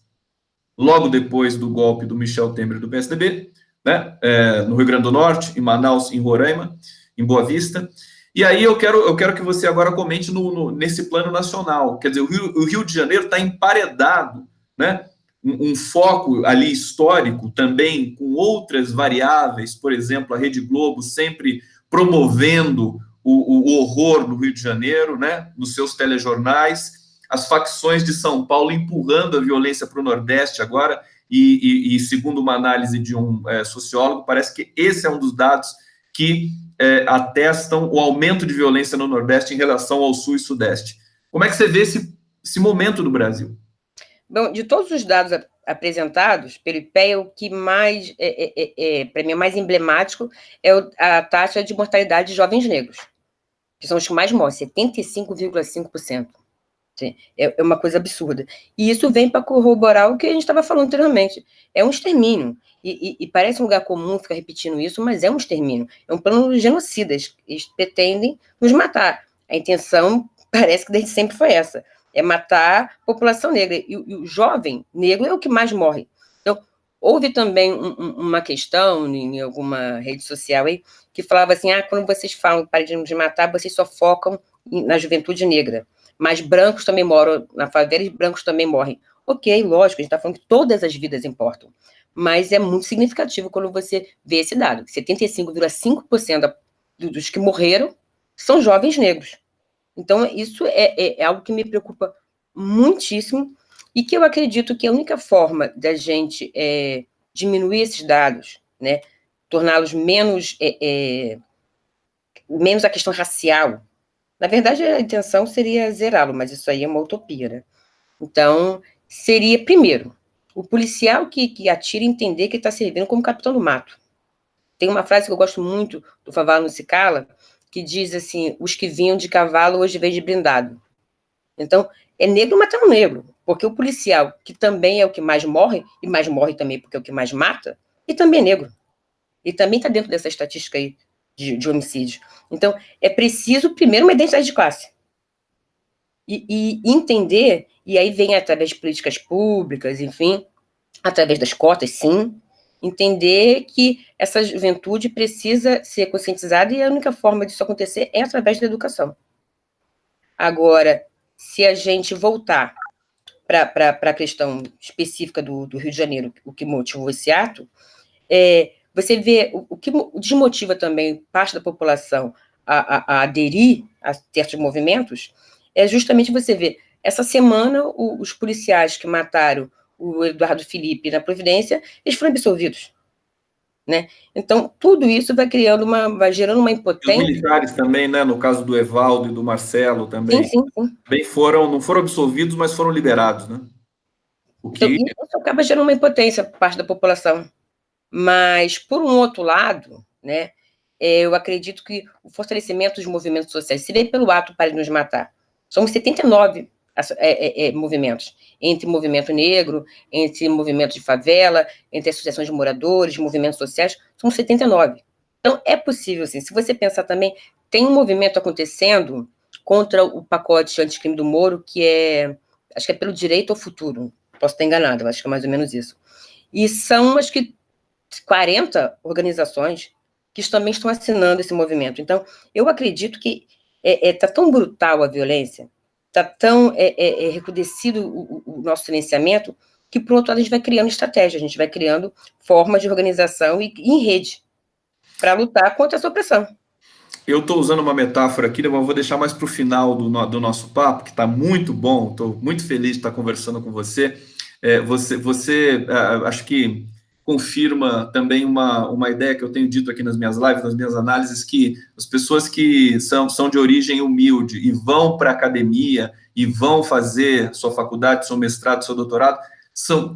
logo depois do golpe do Michel Temer do PSDB, né? No Rio Grande do Norte, em Manaus, em Roraima, em Boa Vista. E aí eu quero que você agora comente nesse plano nacional. Quer dizer, o Rio de Janeiro está emparedado, né? Um foco ali histórico também, com outras variáveis, por exemplo, a Rede Globo sempre promovendo o horror no Rio de Janeiro, né? Nos seus telejornais, as facções de São Paulo empurrando a violência para o Nordeste agora, e segundo uma análise de um sociólogo, parece que esse é um dos dados que atestam o aumento de violência no Nordeste em relação ao Sul e Sudeste. Como é que você vê esse momento do Brasil? Bom, de todos os dados apresentados pelo IPEA, o que mais, para mim, é mais emblemático é a taxa de mortalidade de jovens negros, que são os que mais morrem, 75,5%. É uma coisa absurda. E isso vem para corroborar o que a gente estava falando anteriormente. É um extermínio. E parece um lugar comum ficar repetindo isso, mas é um extermínio. É um plano genocida. Eles pretendem nos matar. A intenção parece que desde sempre foi essa. É matar a população negra. E o jovem negro é o que mais morre. Então, houve também uma questão em alguma rede social aí, que falava assim, quando vocês falam para de nos matar, vocês só focam na juventude negra. Mas brancos também moram na favela e brancos também morrem. Ok, lógico, a gente está falando que todas as vidas importam. Mas é muito significativo quando você vê esse dado. 75,5% dos que morreram são jovens negros. Então, isso é algo que me preocupa muitíssimo e que eu acredito que a única forma da gente diminuir esses dados, né, torná-los menos a questão racial. Na verdade, a intenção seria zerá-lo, mas isso aí é uma utopia, né? Então, seria, primeiro, o policial que atira entender que está servindo como capitão do mato. Tem uma frase que eu gosto muito do Favaro não se cala, que diz assim, os que vinham de cavalo hoje vêm de blindado. Então, é negro matando negro, porque o policial, que também é o que mais morre, e mais morre também porque é o que mais mata, e também é negro. E também está dentro dessa estatística aí de homicídio. Então, é preciso, primeiro, uma identidade de classe. E entender, e aí vem através de políticas públicas, enfim, através das cotas, sim, entender que essa juventude precisa ser conscientizada e a única forma disso acontecer é através da educação. Agora, se a gente voltar para a questão específica do Rio de Janeiro, o que motivou esse ato, você vê o que desmotiva também parte da população a aderir a certos movimentos, é justamente você ver, essa semana, os policiais que mataram o Eduardo Felipe na Providência, eles foram absolvidos, né? Então, tudo isso vai gerando uma impotência. Os militares também, né? No caso do Evaldo e do Marcelo também. Sim. Bem não foram absolvidos, mas foram liberados, né? Então, isso acaba gerando uma impotência por parte da população. Mas, por um outro lado, né, eu acredito que o fortalecimento dos movimentos sociais se vê pelo ato Pare de Nos Matar. Somos 79 movimentos, entre movimento negro, entre movimento de favela, entre associações de moradores, movimentos sociais, somos 79. Então, é possível, assim, se você pensar também, tem um movimento acontecendo contra o pacote anticrime do Moro, acho que é pelo direito ao futuro, posso estar enganada, acho que é mais ou menos isso. E são, acho que, 40 organizações que também estão assinando esse movimento. Então, eu acredito que está tão brutal a violência, está tão recrudescido o nosso silenciamento, que, por outro lado, a gente vai criando estratégia, a gente vai criando formas de organização e em rede para lutar contra essa opressão. Eu estou usando uma metáfora aqui, mas vou deixar mais para o final do nosso papo, que está muito bom, estou muito feliz de estar conversando com você. Você acho que confirma também uma ideia que eu tenho dito aqui nas minhas lives, nas minhas análises, que as pessoas que são de origem humilde e vão para a academia e vão fazer sua faculdade, seu mestrado, seu doutorado,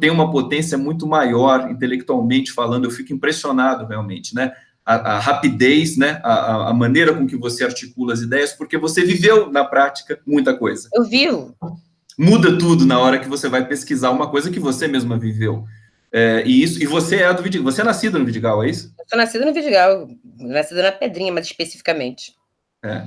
têm uma potência muito maior, intelectualmente falando. Eu fico impressionado, realmente, né? A rapidez, né? A maneira com que você articula as ideias, porque você viveu na prática muita coisa. Eu vivo. Muda tudo na hora que você vai pesquisar uma coisa que você mesma viveu. E você é do Vidigal. Você é nascida no Vidigal, é isso? Eu sou nascida no Vidigal, nascida na Pedrinha, mais especificamente.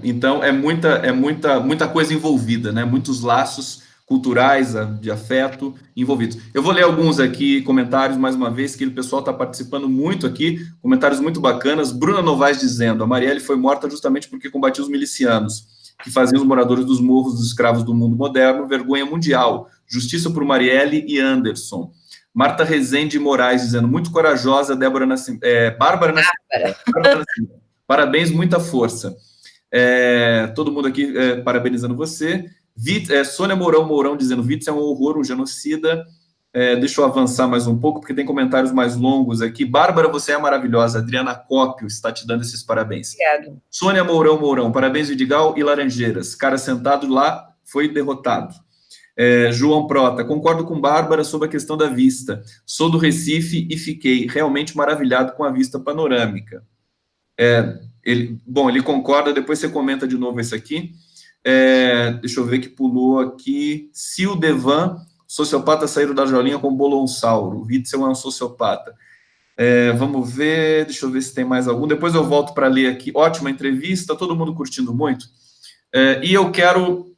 Então, é muita coisa envolvida, né? Muitos laços culturais, de afeto envolvidos. Eu vou ler alguns aqui, comentários, mais uma vez, que o pessoal está participando muito aqui, comentários muito bacanas. Bruna Novaes dizendo, a Marielle foi morta justamente porque combatia os milicianos, que faziam os moradores dos morros dos escravos do mundo moderno, vergonha mundial, justiça por Marielle e Anderson. Marta Rezende Moraes dizendo, muito corajosa, Bárbara Nascimento. Parabéns, muita força. Todo mundo aqui parabenizando você. Sônia Mourão dizendo, Witzel é um horror, um genocida. Deixa eu avançar mais um pouco, porque tem comentários mais longos aqui. Bárbara, você é maravilhosa. Adriana Cópio está te dando esses parabéns. Obrigado. Sônia Mourão, parabéns, Vidigal e Laranjeiras. Cara sentado lá foi derrotado. João Prota, concordo com Bárbara sobre a questão da vista. Sou do Recife e fiquei realmente maravilhado com a vista panorâmica. Ele concorda, depois você comenta de novo esse aqui. Deixa eu ver que pulou aqui. Se o Devan, sociopata, saíram da jolinha com Bolonsauro. O Witzel é um sociopata. Vamos ver, deixa eu ver se tem mais algum. Depois eu volto para ler aqui. Ótima entrevista, todo mundo curtindo muito. E eu quero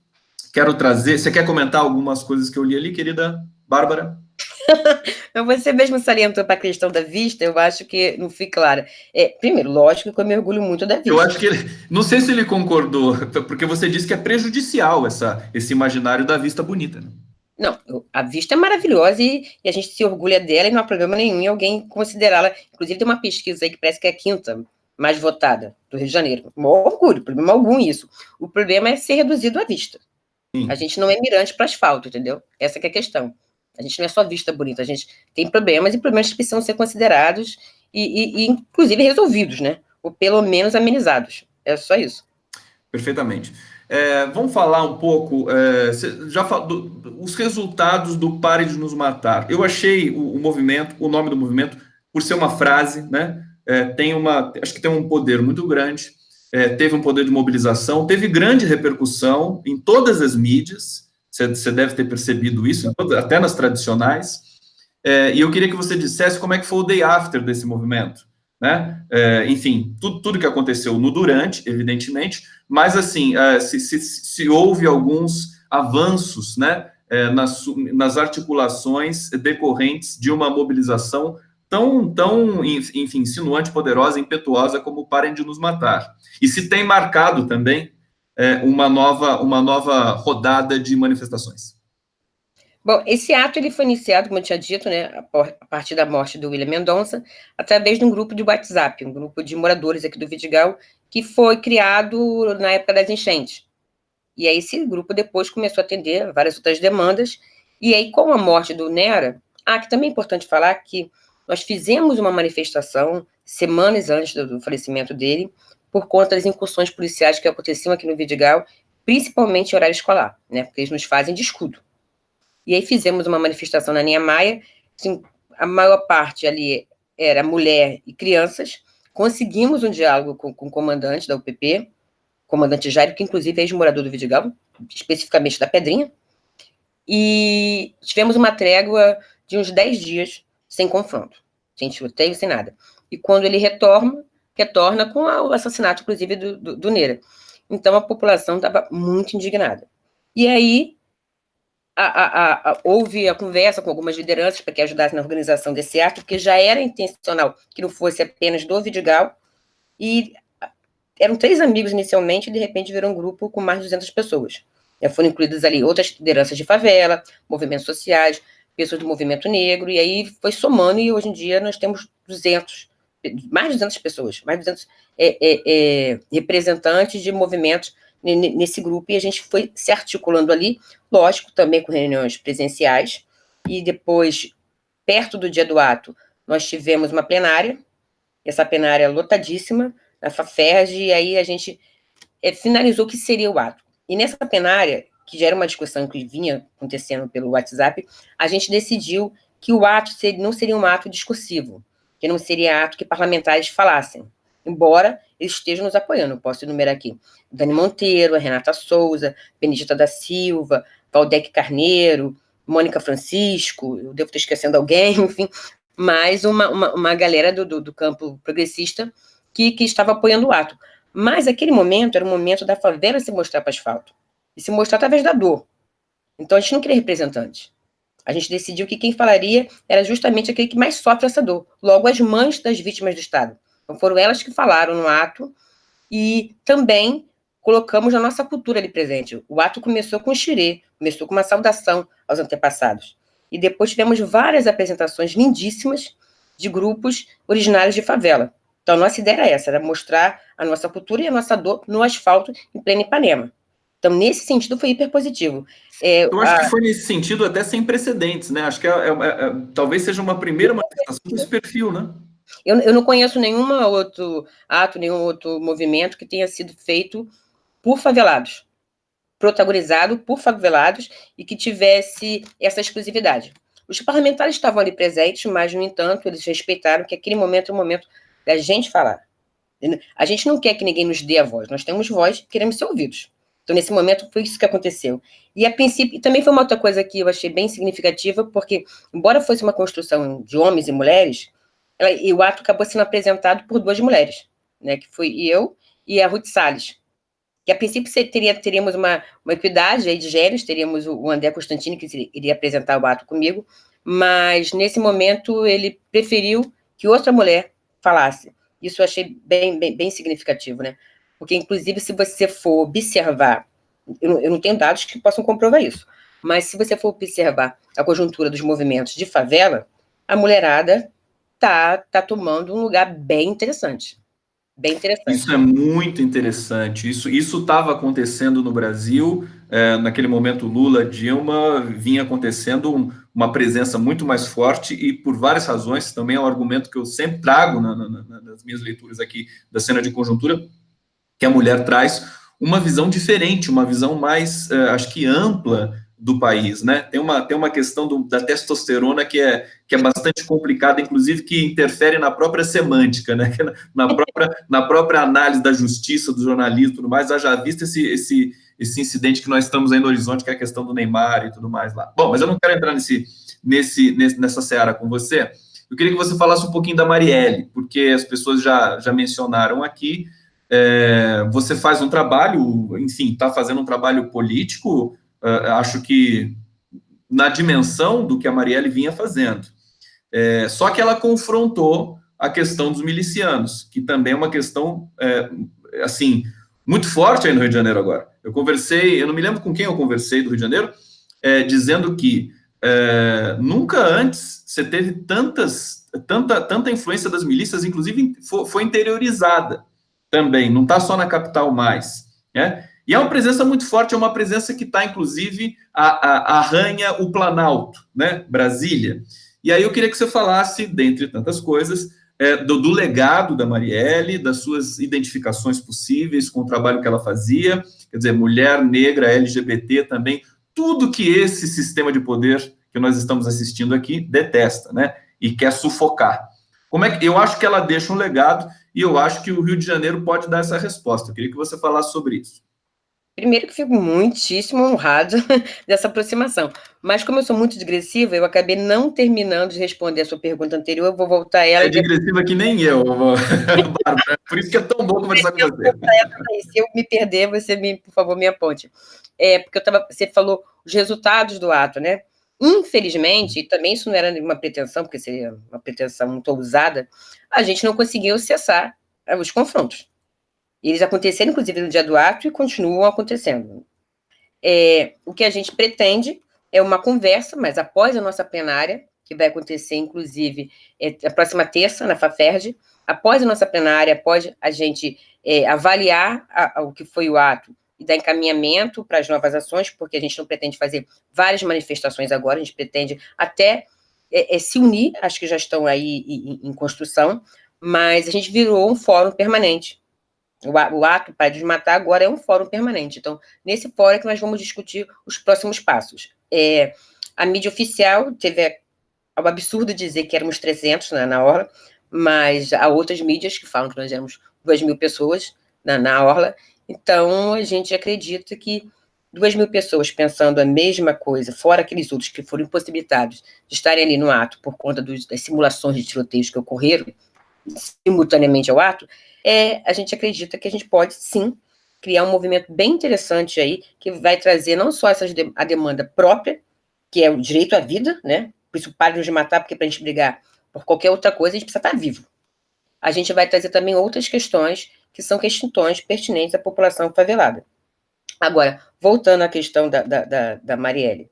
trazer... Você quer comentar algumas coisas que eu li ali, querida Bárbara? Você mesmo salientou para a questão da vista, eu acho que não fica clara. Primeiro, lógico que eu me orgulho muito da vista. Eu acho que não sei se ele concordou, porque você disse que é prejudicial esse imaginário da vista bonita, né? Não, a vista é maravilhosa e a gente se orgulha dela e não há problema nenhum em alguém considerá-la. Inclusive, tem uma pesquisa aí que parece que é a quinta mais votada do Rio de Janeiro. Maior orgulho, problema algum isso. O problema é ser reduzido à vista. Sim. A gente não é mirante para asfalto, entendeu? Essa que é a questão. A gente não é só vista bonita, a gente tem problemas e problemas que precisam ser considerados e inclusive, resolvidos, né? Ou pelo menos amenizados. É só isso. Perfeitamente. Vamos falar um pouco, os resultados do Pare de Nos Matar. Eu achei o nome do movimento, por ser uma frase, né? Acho que tem um poder muito grande, teve um poder de mobilização, teve grande repercussão em todas as mídias. Você deve ter percebido isso, até nas tradicionais. E eu queria que você dissesse como é que foi o day after desse movimento, né? Enfim, tudo que aconteceu no durante, evidentemente, mas, assim, se houve alguns avanços, né, nas articulações decorrentes de uma mobilização tão, enfim, insinuante, poderosa, impetuosa como Parem de Nos Matar. E se tem marcado também uma nova rodada de manifestações. Bom, esse ato ele foi iniciado, como eu tinha dito, né, a partir da morte do William Mendonça, através de um grupo de WhatsApp, um grupo de moradores aqui do Vidigal, que foi criado na época das enchentes. E aí esse grupo depois começou a atender várias outras demandas, e aí com a morte do Nera, que também é importante falar que nós fizemos uma manifestação semanas antes do falecimento dele, por conta das incursões policiais que aconteciam aqui no Vidigal, principalmente em horário escolar, né, porque eles nos fazem de escudo. E aí fizemos uma manifestação na Niemeyer, assim, a maior parte ali era mulher e crianças, conseguimos um diálogo com o comandante da UPP, comandante Jairo, que inclusive é ex-morador do Vidigal, especificamente da Pedrinha, e tivemos uma trégua de uns 10 dias sem confronto, sem tiroteio, sem nada. E quando ele retorna com o assassinato, inclusive, do Nera. Então a população estava muito indignada. E aí houve a conversa com algumas lideranças para que ajudassem na organização desse ato, porque já era intencional que não fosse apenas do Vidigal, e eram 3 amigos inicialmente, e de repente virou um grupo com mais de 200 pessoas. Foram incluídas ali outras lideranças de favela, movimentos sociais, pessoas do movimento negro, e aí foi somando, e hoje em dia nós temos mais de 200 pessoas, mais de 200 representantes de movimentos nesse grupo, e a gente foi se articulando ali, lógico, também com reuniões presenciais, e depois, perto do dia do ato, nós tivemos uma plenária, essa plenária lotadíssima, na FAFERJ, e aí a gente finalizou o que seria o ato. E nessa plenária, que já era uma discussão que vinha acontecendo pelo WhatsApp, a gente decidiu que o ato não seria um ato discursivo, que não seria ato que parlamentares falassem, embora eles estejam nos apoiando. Eu posso enumerar aqui Dani Monteiro, a Renata Souza, Benedita da Silva, Valdec Carneiro, Mônica Francisco, eu devo estar esquecendo alguém, enfim, mais uma galera do campo progressista que estava apoiando o ato. Mas aquele momento era o momento da favela se mostrar para o asfalto, e se mostrar através da dor. Então a gente não queria representante. A gente decidiu que quem falaria era justamente aquele que mais sofre essa dor, logo as mães das vítimas do Estado. Então foram elas que falaram no ato, e também colocamos a nossa cultura ali presente. O ato começou com um xirê, começou com uma saudação aos antepassados. E depois tivemos várias apresentações lindíssimas de grupos originários de favela. Então, a nossa ideia era essa, era mostrar a nossa cultura e a nossa dor no asfalto em pleno Ipanema. Então, nesse sentido, foi hiper positivo. Eu acho que foi nesse sentido até sem precedentes, né? Acho que talvez seja uma primeira manifestação desse perfil, né? Eu não conheço nenhum outro ato, nenhum outro movimento que tenha sido feito por favelados, protagonizado por favelados, e que tivesse essa exclusividade. Os parlamentares estavam ali presentes, mas, no entanto, eles respeitaram que aquele momento é o momento da gente falar. A gente não quer que ninguém nos dê a voz, nós temos voz e queremos ser ouvidos. Então, nesse momento, foi isso que aconteceu. E, a princípio, também foi uma outra coisa que eu achei bem significativa, porque, embora fosse uma construção de homens e mulheres, e o ato acabou sendo apresentado por 2 mulheres, né, que foi eu e a Ruth Salles, que, a princípio, teríamos uma equidade aí de gêneros, teríamos o André Constantini, que iria apresentar o ato comigo, mas, nesse momento, ele preferiu que outra mulher falasse. Isso eu achei bem significativo, né? Porque, inclusive, se você for observar, eu não tenho dados que possam comprovar isso, mas se você for observar a conjuntura dos movimentos de favela, a mulherada tá tomando um lugar bem interessante. Bem interessante. Isso é muito interessante. Isso estava acontecendo no Brasil, naquele momento Lula, Dilma, vinha acontecendo uma presença muito mais forte, e por várias razões, também é um argumento que eu sempre trago nas minhas leituras aqui da cena de conjuntura, que a mulher traz uma visão diferente, uma visão mais, acho que ampla do país, né? Tem uma questão da testosterona que é bastante complicada, inclusive que interfere na própria semântica, né? Na própria análise da justiça, do jornalismo e tudo mais. Já visto esse incidente que nós estamos aí no horizonte, que é a questão do Neymar e tudo mais lá. Bom, mas eu não quero entrar nessa seara com você. Eu queria que você falasse um pouquinho da Marielle, porque as pessoas já mencionaram aqui. Você faz um trabalho, enfim, está fazendo um trabalho político, acho que na dimensão do que a Marielle vinha fazendo. Só que ela confrontou a questão dos milicianos, que também é uma questão, assim, muito forte aí no Rio de Janeiro agora. Eu não me lembro com quem eu conversei do Rio de Janeiro, dizendo que nunca antes você teve tanta influência das milícias, inclusive foi interiorizada também, não está só na capital mais, né? E é uma presença muito forte, é uma presença que está, inclusive, arranha o Planalto, né? Brasília. E aí eu queria que você falasse, dentre tantas coisas, do legado da Marielle, das suas identificações possíveis com o trabalho que ela fazia, quer dizer, mulher, negra, LGBT também, tudo que esse sistema de poder que nós estamos assistindo aqui detesta, né? E quer sufocar. Eu acho que ela deixa um legado e eu acho que o Rio de Janeiro pode dar essa resposta. Eu queria que você falasse sobre isso. Primeiro que fico muitíssimo honrada dessa aproximação. Mas como eu sou muito digressiva, eu acabei não terminando de responder a sua pergunta anterior, eu vou voltar a ela. É digressiva que nem eu, Bárbara. Por isso que é tão bom conversar com você. Se eu me perder, você, por favor, me aponte. Porque você falou os resultados do ato, né? Infelizmente, e também isso não era nenhuma pretensão, porque seria uma pretensão muito ousada, a gente não conseguiu cessar os confrontos. Eles aconteceram, inclusive, no dia do ato e continuam acontecendo. O que a gente pretende é uma conversa, mas após a nossa plenária, que vai acontecer, inclusive, a próxima terça, na FAFERJ, após a nossa plenária, após a gente avaliar o que foi o ato e dar encaminhamento para as novas ações, porque a gente não pretende fazer várias manifestações agora, a gente pretende até se unir, acho que já estão aí em construção, mas a gente virou um fórum permanente. O ato para desmatar agora é um fórum permanente. Então, nesse fórum é que nós vamos discutir os próximos passos. A mídia oficial teve o absurdo de dizer que éramos 300 na Orla, mas há outras mídias que falam que nós éramos 2.000 pessoas na Orla. Então, a gente acredita que 2.000 pessoas pensando a mesma coisa, fora aqueles outros que foram impossibilitados de estarem ali no ato por conta das simulações de tiroteios que ocorreram simultaneamente ao ato, a gente acredita que a gente pode, sim, criar um movimento bem interessante aí, que vai trazer não só a demanda própria, que é o direito à vida, né? Por isso, parem de matar, porque para a gente brigar por qualquer outra coisa, a gente precisa estar vivo. A gente vai trazer também outras questões, que são questões pertinentes à população favelada. Agora, voltando à questão da Marielle.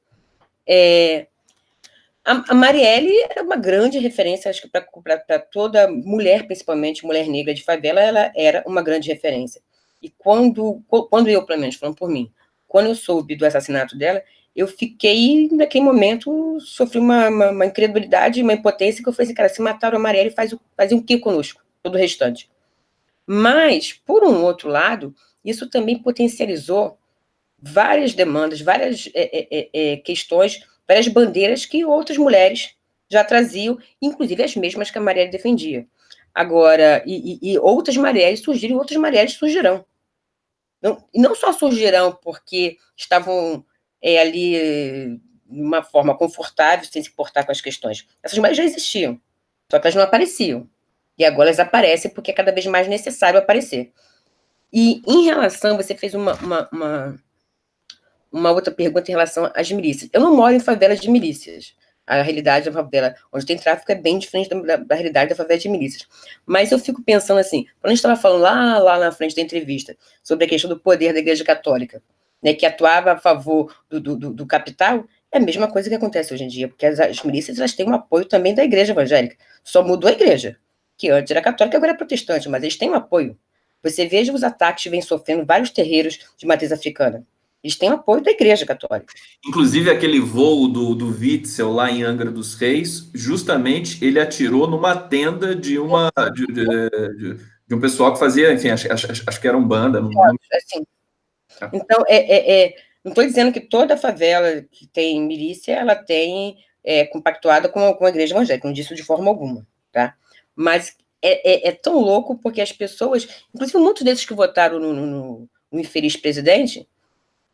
A Marielle era uma grande referência, acho que para toda mulher, principalmente mulher negra de favela, ela era uma grande referência. E quando eu, pelo menos, falando por mim, quando eu soube do assassinato dela, eu fiquei, naquele momento, sofri uma incredulidade, uma impotência, que eu falei assim, cara, se mataram a Marielle, fazem o que conosco, todo o restante? Mas, por um outro lado, isso também potencializou várias demandas, várias questões, várias bandeiras que outras mulheres já traziam, inclusive as mesmas que a Marielle defendia. Agora, e outras Marielles surgiram, e outras Marielles surgirão. E não só surgirão porque estavam ali de uma forma confortável, sem se importar com as questões. Essas mulheres já existiam, só que elas não apareciam. E agora elas aparecem porque é cada vez mais necessário aparecer. E em relação, você fez uma outra pergunta em relação às milícias. Eu não moro em favelas de milícias. A realidade da favela onde tem tráfico é bem diferente da realidade da favela de milícias. Mas eu fico pensando assim, quando a gente estava falando lá na frente da entrevista, sobre a questão do poder da Igreja Católica, né, que atuava a favor do capital, é a mesma coisa que acontece hoje em dia, porque as milícias elas têm um apoio também da Igreja Evangélica. Só mudou a igreja, que antes era católica, agora é protestante, mas eles têm um apoio. Você veja os ataques que vem sofrendo vários terreiros de matriz africana. Eles têm o apoio da Igreja Católica. Inclusive, aquele voo do Witzel lá em Angra dos Reis, justamente ele atirou numa tenda de um pessoal que fazia, enfim, acho que era um banda. Assim. Então, não estou dizendo que toda favela que tem milícia, ela tem compactuada com a Igreja Evangélica, não disse de forma alguma, tá? Mas é tão louco porque as pessoas, inclusive muitos desses que votaram no infeliz presidente,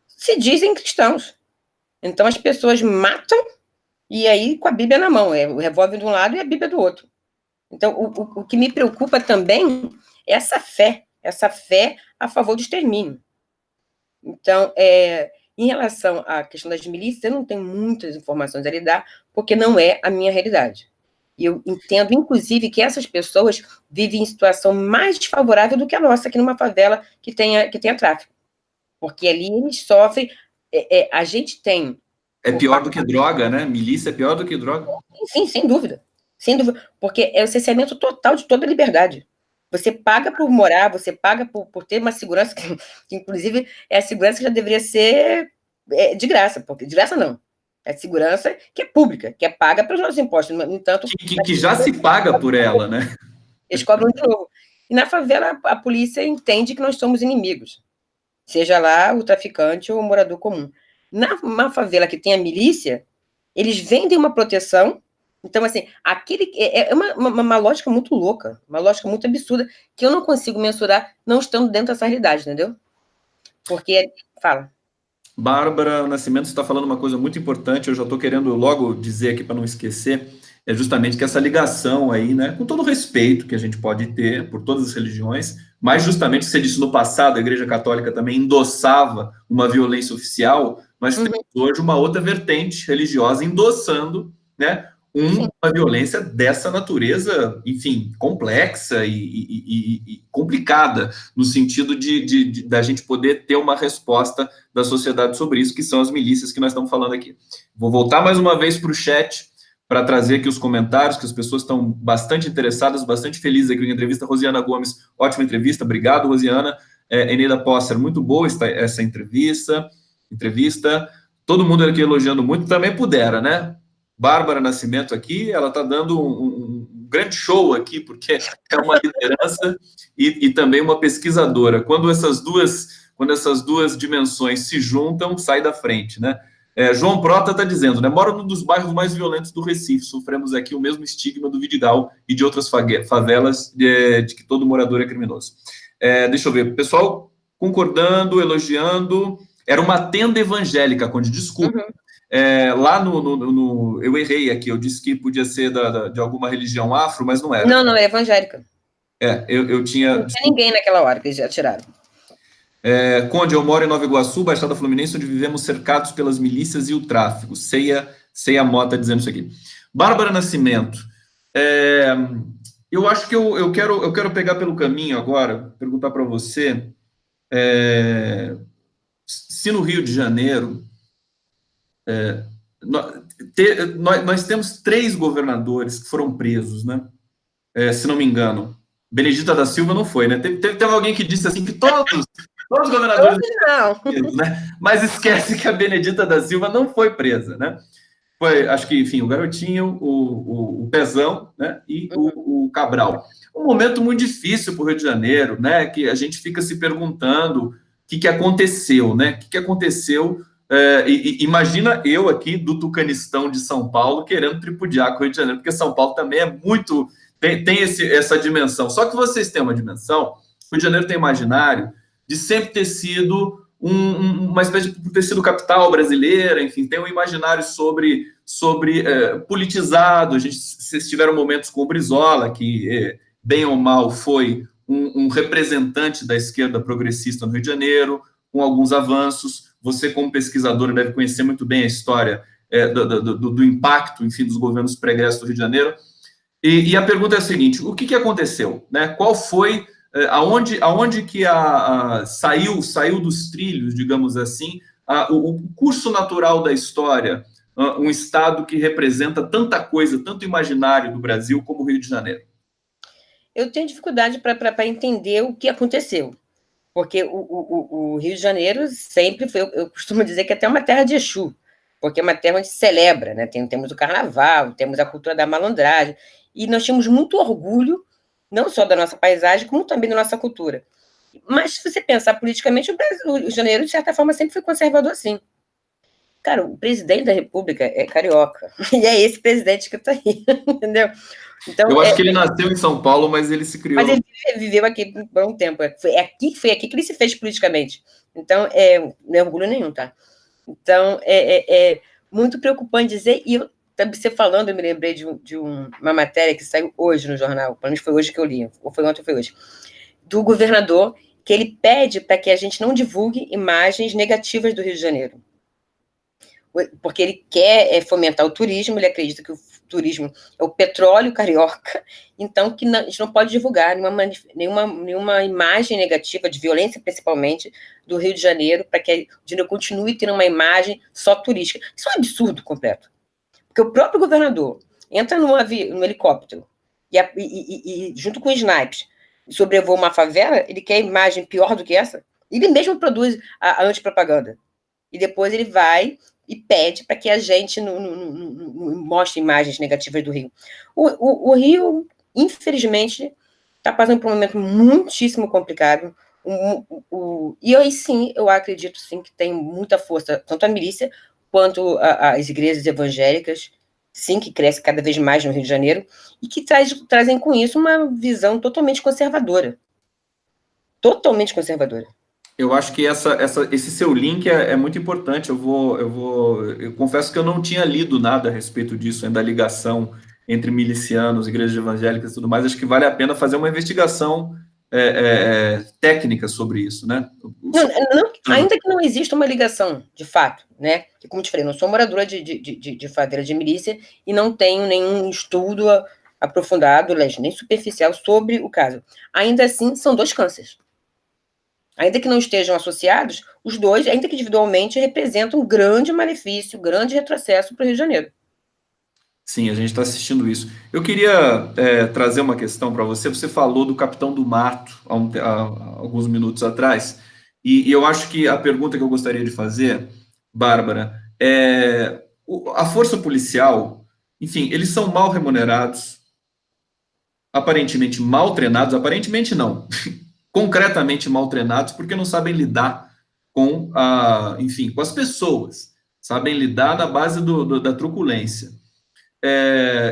se dizem cristãos. Então as pessoas matam e aí com a Bíblia na mão, o revólver de um lado e a Bíblia do outro. Então o que me preocupa também é essa fé a favor do extermínio. Então, em relação à questão das milícias, eu não tenho muitas informações a lhe dar, porque não é a minha realidade. E eu entendo, inclusive, que essas pessoas vivem em situação mais desfavorável do que a nossa, aqui numa favela que tenha tráfico. Porque ali eles sofrem... a gente tem... É pior do que droga, né? Milícia é pior do que droga. Sim, sem dúvida. Sem dúvida. Porque é o cerceamento total de toda a liberdade. Você paga por morar, você paga por ter uma segurança, que inclusive é a segurança que já deveria ser de graça, porque de graça não. É a segurança que é pública, que é paga pelos nossos impostos. No entanto, que já se paga por ela, né? Eles cobram de novo. E na favela, a polícia entende que nós somos inimigos, seja lá o traficante ou o morador comum. Na favela que tem a milícia, eles vendem uma proteção. Então, assim, aquele é uma lógica muito louca, uma lógica muito absurda, que eu não consigo mensurar não estando dentro dessa realidade, entendeu? Porque, fala. Bárbara Nascimento está falando uma coisa muito importante, eu já estou querendo logo dizer aqui para não esquecer, é justamente que essa ligação aí, né, com todo o respeito que a gente pode ter por todas as religiões, mas justamente, você disse no passado, a Igreja Católica também endossava uma violência oficial, nós temos hoje uma outra vertente religiosa endossando, né, uma violência dessa natureza, enfim, complexa e complicada, no sentido da gente poder ter uma resposta da sociedade sobre isso, que são as milícias que nós estamos falando aqui. Vou voltar mais uma vez para o chat, para trazer aqui os comentários, que as pessoas estão bastante interessadas, bastante felizes aqui com a entrevista. Rosiana Gomes, ótima entrevista, obrigado, Rosiana. Eneida Posser, muito boa essa entrevista. Todo mundo aqui elogiando muito, também pudera, né? Bárbara Nascimento aqui, ela está dando um grande show aqui, porque é uma liderança e também uma pesquisadora. Quando essas duas dimensões se juntam, sai da frente, né? João Prota está dizendo, né? Moro num dos bairros mais violentos do Recife, sofremos aqui o mesmo estigma do Vidigal e de outras favelas de que todo morador é criminoso. Deixa eu ver, pessoal concordando, elogiando. Era uma tenda evangélica, Conde, desculpa. Lá eu errei aqui, eu disse que podia ser de alguma religião afro, mas não era. Não, é evangélica. Eu tinha... Não tinha ninguém naquela hora que eles já tiraram. Conde, eu moro em Nova Iguaçu, Baixada Fluminense, onde vivemos cercados pelas milícias e o tráfico. Ceia Mota dizendo isso aqui. Bárbara Nascimento, eu acho que eu quero pegar pelo caminho agora, perguntar para você, se no Rio de Janeiro, nós temos 3 governadores que foram presos, né? Se não me engano. Benedita da Silva não foi, né? Teve alguém que disse assim que todos os governadores não. Presos, né? Mas esquece que a Benedita da Silva não foi presa, né? Foi, acho que, enfim, o Garotinho, o Pezão, né? E o Cabral. Um momento muito difícil para o Rio de Janeiro, né? Que a gente fica se perguntando o que aconteceu, né? O que aconteceu? Imagina eu aqui do Tucanistão de São Paulo querendo tripudiar com o Rio de Janeiro, porque São Paulo também é muito... Tem essa dimensão. Só que vocês têm uma dimensão, o Rio de Janeiro tem imaginário de sempre ter sido uma espécie de ter sido capital brasileira, enfim, tem um imaginário sobre politizado. Vocês tiveram momentos com o Brizola, que, bem ou mal, foi um representante da esquerda progressista no Rio de Janeiro, com alguns avanços. Você, como pesquisadora, deve conhecer muito bem a história do impacto, enfim, dos governos pregressos do Rio de Janeiro. E a pergunta é a seguinte: o que aconteceu, né? Qual foi, aonde que saiu dos trilhos, digamos assim, o curso natural da história, um estado que representa tanta coisa, tanto imaginário do Brasil como o Rio de Janeiro? Eu tenho dificuldade para entender o que aconteceu, porque o Rio de Janeiro sempre foi, eu costumo dizer que é até uma terra de Exu, porque é uma terra onde se celebra, né? Temos o carnaval, temos a cultura da malandragem, e nós tínhamos muito orgulho, não só da nossa paisagem, como também da nossa cultura. Mas, se você pensar politicamente, o Rio de Janeiro, de certa forma, sempre foi conservador, sim. Cara, o presidente da República é carioca, e é esse presidente que está aí, entendeu? Então, eu acho que ele nasceu em São Paulo, mas ele se criou... Mas ele viveu aqui por um tempo, foi aqui que ele se fez politicamente. Então, não é orgulho nenhum, tá? Então, é muito preocupante dizer, e você falando, eu me lembrei de uma matéria que saiu hoje no jornal, pelo menos foi hoje que eu li, ou foi ontem ou foi hoje, do governador, que ele pede para que a gente não divulgue imagens negativas do Rio de Janeiro. Porque ele quer fomentar o turismo, ele acredita que o turismo é o petróleo carioca, então que a gente não pode divulgar nenhuma imagem negativa, de violência principalmente, do Rio de Janeiro, para que o Rio de Janeiro continue tendo uma imagem só turística. Isso é um absurdo completo. Porque o próprio governador entra no helicóptero e junto com snipes, sobrevoa uma favela, ele quer imagem pior do que essa? Ele mesmo produz a antipropaganda. E depois ele vai e pede para que a gente não mostre imagens negativas do Rio. O Rio, infelizmente, está passando por um momento muitíssimo complicado. E aí sim, eu acredito sim que tem muita força, tanto a milícia quanto as igrejas evangélicas, sim, que cresce cada vez mais no Rio de Janeiro, e que trazem com isso uma visão totalmente conservadora. Totalmente conservadora. Eu acho que esse seu link é muito importante. Eu confesso que eu não tinha lido nada a respeito disso, ainda da ligação entre milicianos, igrejas evangélicas e tudo mais. Acho que vale a pena fazer uma investigação técnica sobre isso, né? Ainda que não exista uma ligação, de fato, né? Que, como te falei, não sou moradora de favela de milícia e não tenho nenhum estudo aprofundado, nem superficial sobre o caso. Ainda assim, são dois cânceres. Ainda que não estejam associados, os dois, ainda que individualmente, representam um grande malefício, um grande retrocesso para o Rio de Janeiro. Sim, a gente está assistindo isso. Eu queria trazer uma questão para você. Você falou do Capitão do Mato há alguns minutos atrás, e eu acho que a pergunta que eu gostaria de fazer, Bárbara, a força policial, enfim, eles são mal remunerados, aparentemente mal treinados, aparentemente não, concretamente mal treinados, porque não sabem lidar com com as pessoas, sabem lidar na base da truculência.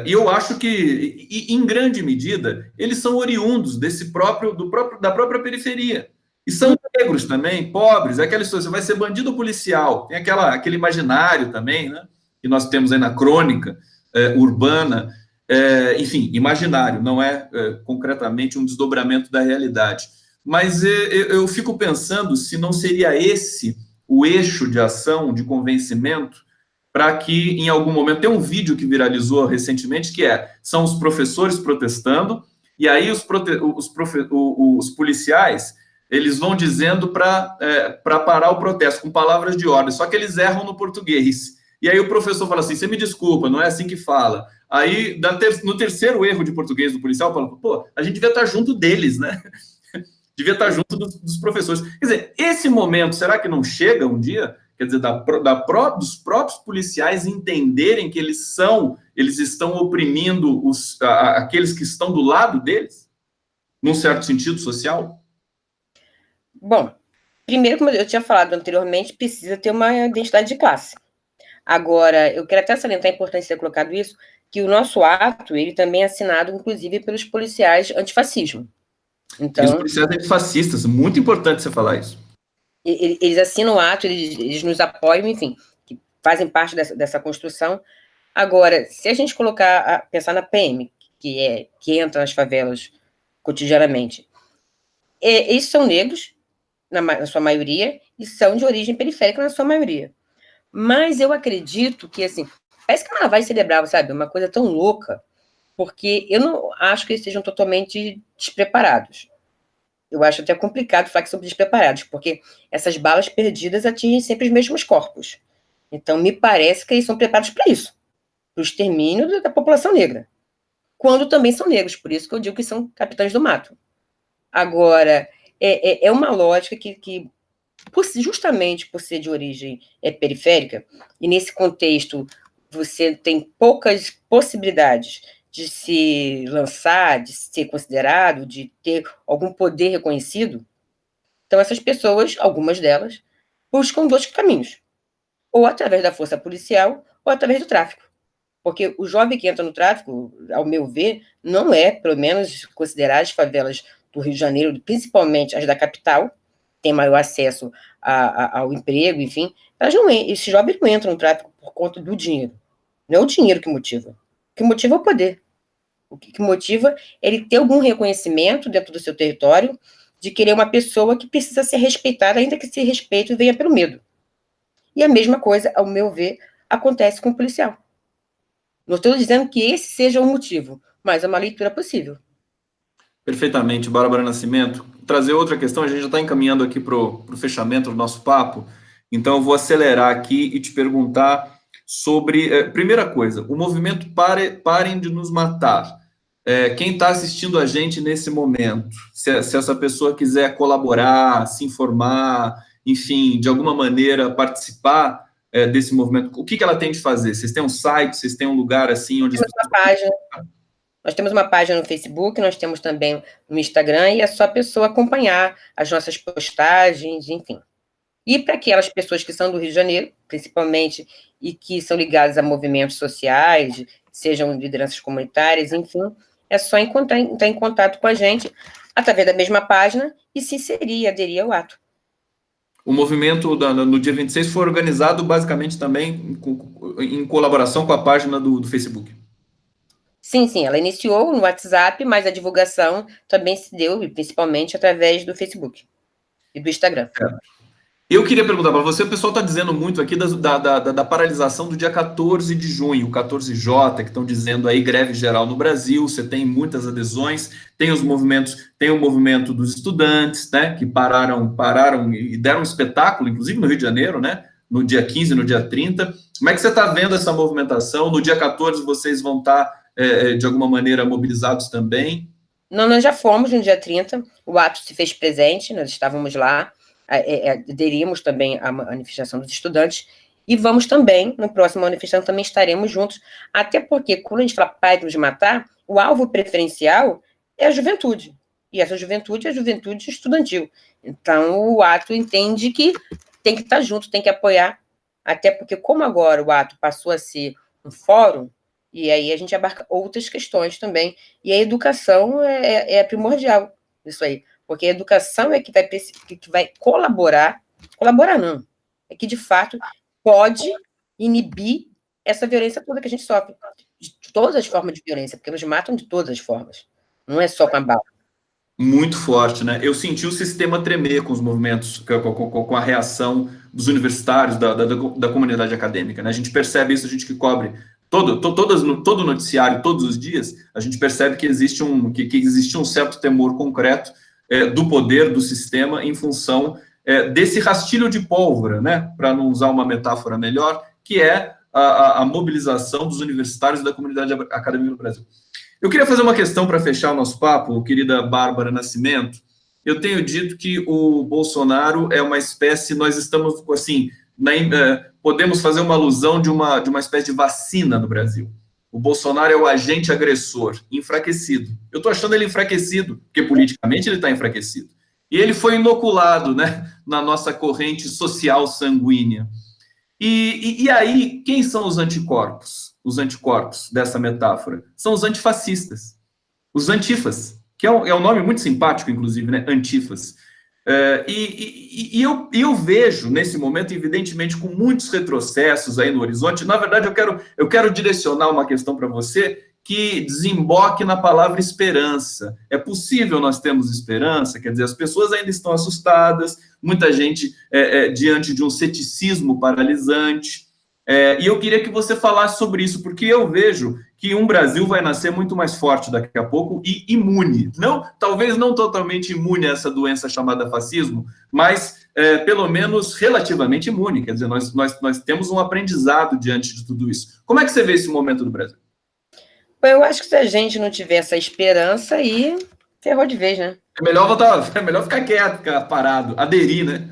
E eu acho que, em grande medida, eles são oriundos da própria periferia. E são negros também, pobres, é aquela história, você vai ser bandido policial, tem aquele imaginário também, né, que nós temos aí na crônica urbana, enfim, imaginário, não é concretamente um desdobramento da realidade. Mas eu fico pensando se não seria esse o eixo de ação, de convencimento, para que, em algum momento, tem um vídeo que viralizou recentemente, que são os professores protestando, e aí os policiais, eles vão dizendo para parar o protesto, com palavras de ordem, só que eles erram no português. E aí o professor fala assim, você me desculpa, não é assim que fala. Aí, no terceiro erro de português do policial, fala, pô, a gente devia estar junto deles, né? Devia estar junto dos professores. Quer dizer, esse momento, será que não chega um dia? Quer dizer, dos próprios policiais entenderem que eles estão oprimindo aqueles que estão do lado deles, num certo sentido social? Bom, primeiro, como eu tinha falado anteriormente, precisa ter uma identidade de classe. Agora, eu quero até salientar a importância de ter colocado isso, que o nosso ato, ele também é assinado, inclusive, pelos policiais antifascismo. Então, e os policiais antifascistas, muito importante você falar isso. Eles assinam o ato, eles nos apoiam, enfim, que fazem parte dessa construção. Agora, se a gente pensar na PM, que entra nas favelas cotidianamente, eles são negros, na sua maioria, e são de origem periférica na sua maioria. Mas eu acredito que, assim, parece que carnaval celebrar, sabe? Uma coisa tão louca, porque eu não acho que eles sejam totalmente despreparados. Eu acho até complicado falar que são despreparados, porque essas balas perdidas atingem sempre os mesmos corpos. Então, me parece que eles são preparados para isso, para o extermínio da população negra, quando também são negros, por isso que eu digo que são capitães do mato. Agora, é uma lógica que justamente por ser de origem periférica, e nesse contexto você tem poucas possibilidades de se lançar, de ser considerado, de ter algum poder reconhecido, então essas pessoas, algumas delas, buscam dois caminhos, ou através da força policial, ou através do tráfico. Porque o jovem que entra no tráfico, ao meu ver, não é, pelo menos, considerar as favelas do Rio de Janeiro, principalmente as da capital, tem maior acesso ao emprego, enfim, esses jovens não entram no tráfico por conta do dinheiro. Não é o dinheiro que motiva. O que motiva é o poder. O que motiva é ele ter algum reconhecimento dentro do seu território de querer uma pessoa que precisa ser respeitada, ainda que esse respeito venha pelo medo. E a mesma coisa, ao meu ver, acontece com o policial. Não estou dizendo que esse seja o motivo, mas é uma leitura possível. Perfeitamente, Bárbara Nascimento. Trazer outra questão, a gente já está encaminhando aqui para o fechamento do nosso papo, então eu vou acelerar aqui e te perguntar sobre. Primeira coisa, o movimento Parem de Nos Matar. Quem está assistindo a gente nesse momento, se essa pessoa quiser colaborar, se informar, enfim, de alguma maneira participar desse movimento, o que ela tem de fazer? Vocês têm um site, vocês têm um lugar assim onde... Temos uma página. Nós temos uma página no Facebook, nós temos também no Instagram, e é só a pessoa acompanhar as nossas postagens, enfim. E para aquelas pessoas que são do Rio de Janeiro, principalmente, e que são ligadas a movimentos sociais, sejam lideranças comunitárias, enfim, é só entrar em contato com a gente através da mesma página e se inserir e aderir ao ato. O movimento no dia 26 foi organizado basicamente também em colaboração com a página do Facebook. Sim, ela iniciou no WhatsApp, mas a divulgação também se deu, principalmente, através do Facebook e do Instagram. Eu queria perguntar para você, o pessoal está dizendo muito aqui da paralisação do dia 14 de junho, o 14J, que estão dizendo aí greve geral no Brasil, você tem muitas adesões, tem os movimentos, tem o movimento dos estudantes, né, que pararam e deram um espetáculo, inclusive no Rio de Janeiro, né, no dia 15, no dia 30. Como é que você está vendo essa movimentação? No dia 14 vocês vão estar, de alguma maneira, mobilizados também? Não, nós já fomos no dia 30, o ato se fez presente, nós estávamos lá, aderimos também à manifestação dos estudantes, e vamos também, no próximo manifestação, também estaremos juntos, até porque, quando a gente fala Parem de Matar, o alvo preferencial é a juventude, e essa juventude é a juventude estudantil. Então, o ato entende que tem que estar junto, tem que apoiar, até porque, como agora o ato passou a ser um fórum, e aí a gente abarca outras questões também, e a educação é primordial nisso aí, porque a educação é que vai colaborar não, é que de fato pode inibir essa violência toda que a gente sofre, de todas as formas de violência, porque nos matam de todas as formas, não é só com a bala. Muito forte, né? Eu senti o sistema tremer com os movimentos, com a reação dos universitários, da comunidade acadêmica, né? A gente percebe isso, a gente que cobre todo noticiário, todos os dias, a gente percebe que existe um certo temor concreto do poder do sistema em função desse rastilho de pólvora, né? Para não usar uma metáfora melhor, que é a mobilização dos universitários e da comunidade acadêmica no Brasil. Eu queria fazer uma questão para fechar o nosso papo, querida Bárbara Nascimento. Eu tenho dito que o Bolsonaro é uma espécie, nós estamos assim, podemos fazer uma alusão de uma espécie de vacina no Brasil. O Bolsonaro é o agente agressor, enfraquecido. Eu estou achando ele enfraquecido, porque politicamente ele está enfraquecido. E ele foi inoculado, né, na nossa corrente social sanguínea. E aí, quem são os anticorpos? Os anticorpos dessa metáfora? São os antifascistas, os antifas, que é um nome muito simpático, inclusive, né? Antifas. Eu vejo, nesse momento, evidentemente, com muitos retrocessos aí no horizonte. Na verdade, eu quero direcionar uma questão para você que desemboque na palavra esperança. É possível nós termos esperança? Quer dizer, as pessoas ainda estão assustadas, muita gente diante de um ceticismo paralisante. E eu queria que você falasse sobre isso, porque eu vejo que um Brasil vai nascer muito mais forte daqui a pouco e imune. Talvez não totalmente imune a essa doença chamada fascismo, mas pelo menos relativamente imune. Quer dizer, nós temos um aprendizado diante de tudo isso. Como é que você vê esse momento do Brasil? Eu acho que se a gente não tiver essa esperança, aí ferrou de vez, né? É melhor ficar quieto, ficar parado, aderir, né?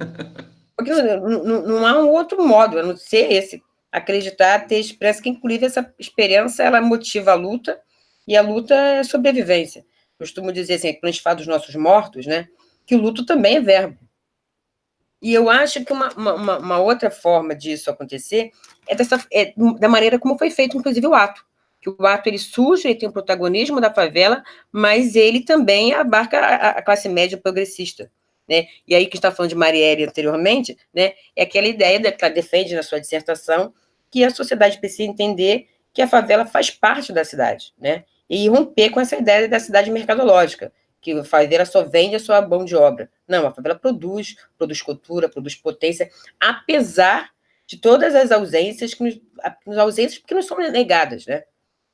Porque não há um outro modo, a não ser esse. Acreditar, ter esperança, que inclusive essa esperança, ela motiva a luta, e a luta é sobrevivência. Eu costumo dizer assim, quando a gente fala dos nossos mortos, né, que o luto também é verbo. E eu acho que uma outra forma disso acontecer é da maneira como foi feito, inclusive, o ato. Que o ato, ele surge, ele tem o protagonismo da favela, mas ele também abarca a classe média progressista. Né? E aí que está falando de Marielle anteriormente, né? É aquela ideia que ela defende na sua dissertação, que a sociedade precisa entender que a favela faz parte da cidade, né? E romper com essa ideia da cidade mercadológica, que a favela só vende a sua mão de obra. Não, a favela produz cultura, produz potência, apesar de todas as ausências, porque nos são negadas, né?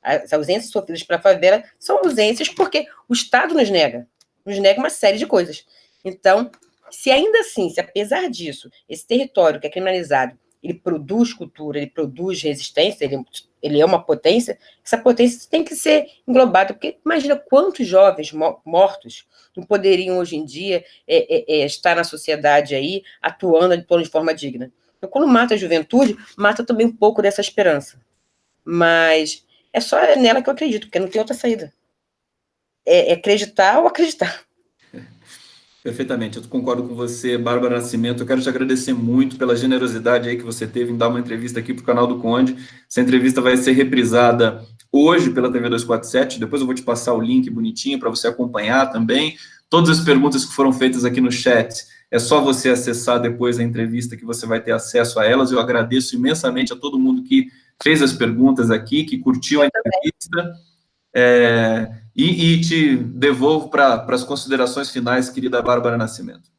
as ausências sofridas pela favela são ausências porque o Estado nos nega uma série de coisas. Então, se ainda assim, se apesar disso, esse território que é criminalizado, ele produz cultura, ele produz resistência, ele é uma potência, essa potência tem que ser englobada, porque imagina quantos jovens mortos não poderiam hoje em dia estar na sociedade aí, atuando de forma digna. Então, quando mata a juventude, mata também um pouco dessa esperança. Mas é só nela que eu acredito, porque não tem outra saída. É acreditar ou acreditar. Perfeitamente, eu concordo com você, Bárbara Nascimento. Eu quero te agradecer muito pela generosidade aí que você teve em dar uma entrevista aqui para o canal do Conde. Essa entrevista vai ser reprisada hoje pela TV 247. Depois eu vou te passar o link bonitinho para você acompanhar também. Todas as perguntas que foram feitas aqui no chat, é só você acessar depois a entrevista que você vai ter acesso a elas. Eu agradeço imensamente a todo mundo que fez as perguntas aqui, que curtiu a entrevista. E te devolvo para as considerações finais, querida Bárbara Nascimento.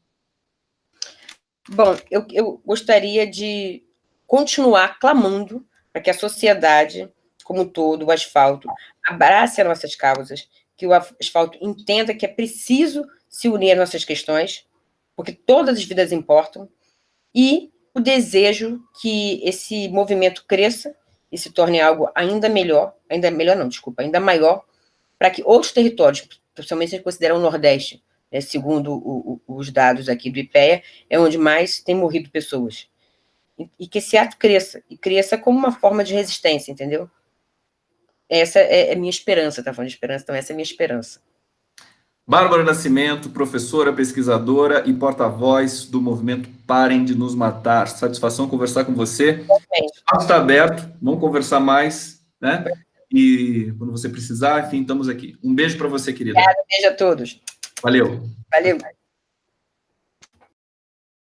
Bom, eu gostaria de continuar clamando para que a sociedade, como um todo, o asfalto, abrace as nossas causas, que o asfalto entenda que é preciso se unir às nossas questões, porque todas as vidas importam, e o desejo que esse movimento cresça e se torne algo ainda maior, para que outros territórios, principalmente se considerar o Nordeste, segundo os dados aqui do IPEA, é onde mais tem morrido pessoas. E que esse ato cresça, e cresça como uma forma de resistência, entendeu? Essa é a minha esperança, tá falando de esperança, então essa é a minha esperança. Bárbara Nascimento, professora, pesquisadora e porta-voz do movimento Parem de Nos Matar. Satisfação conversar com você. O espaço está aberto, vamos conversar mais, né? E quando você precisar, enfim, estamos aqui. Um beijo para você, querida. Obrigada, beijo a todos. Valeu. Valeu.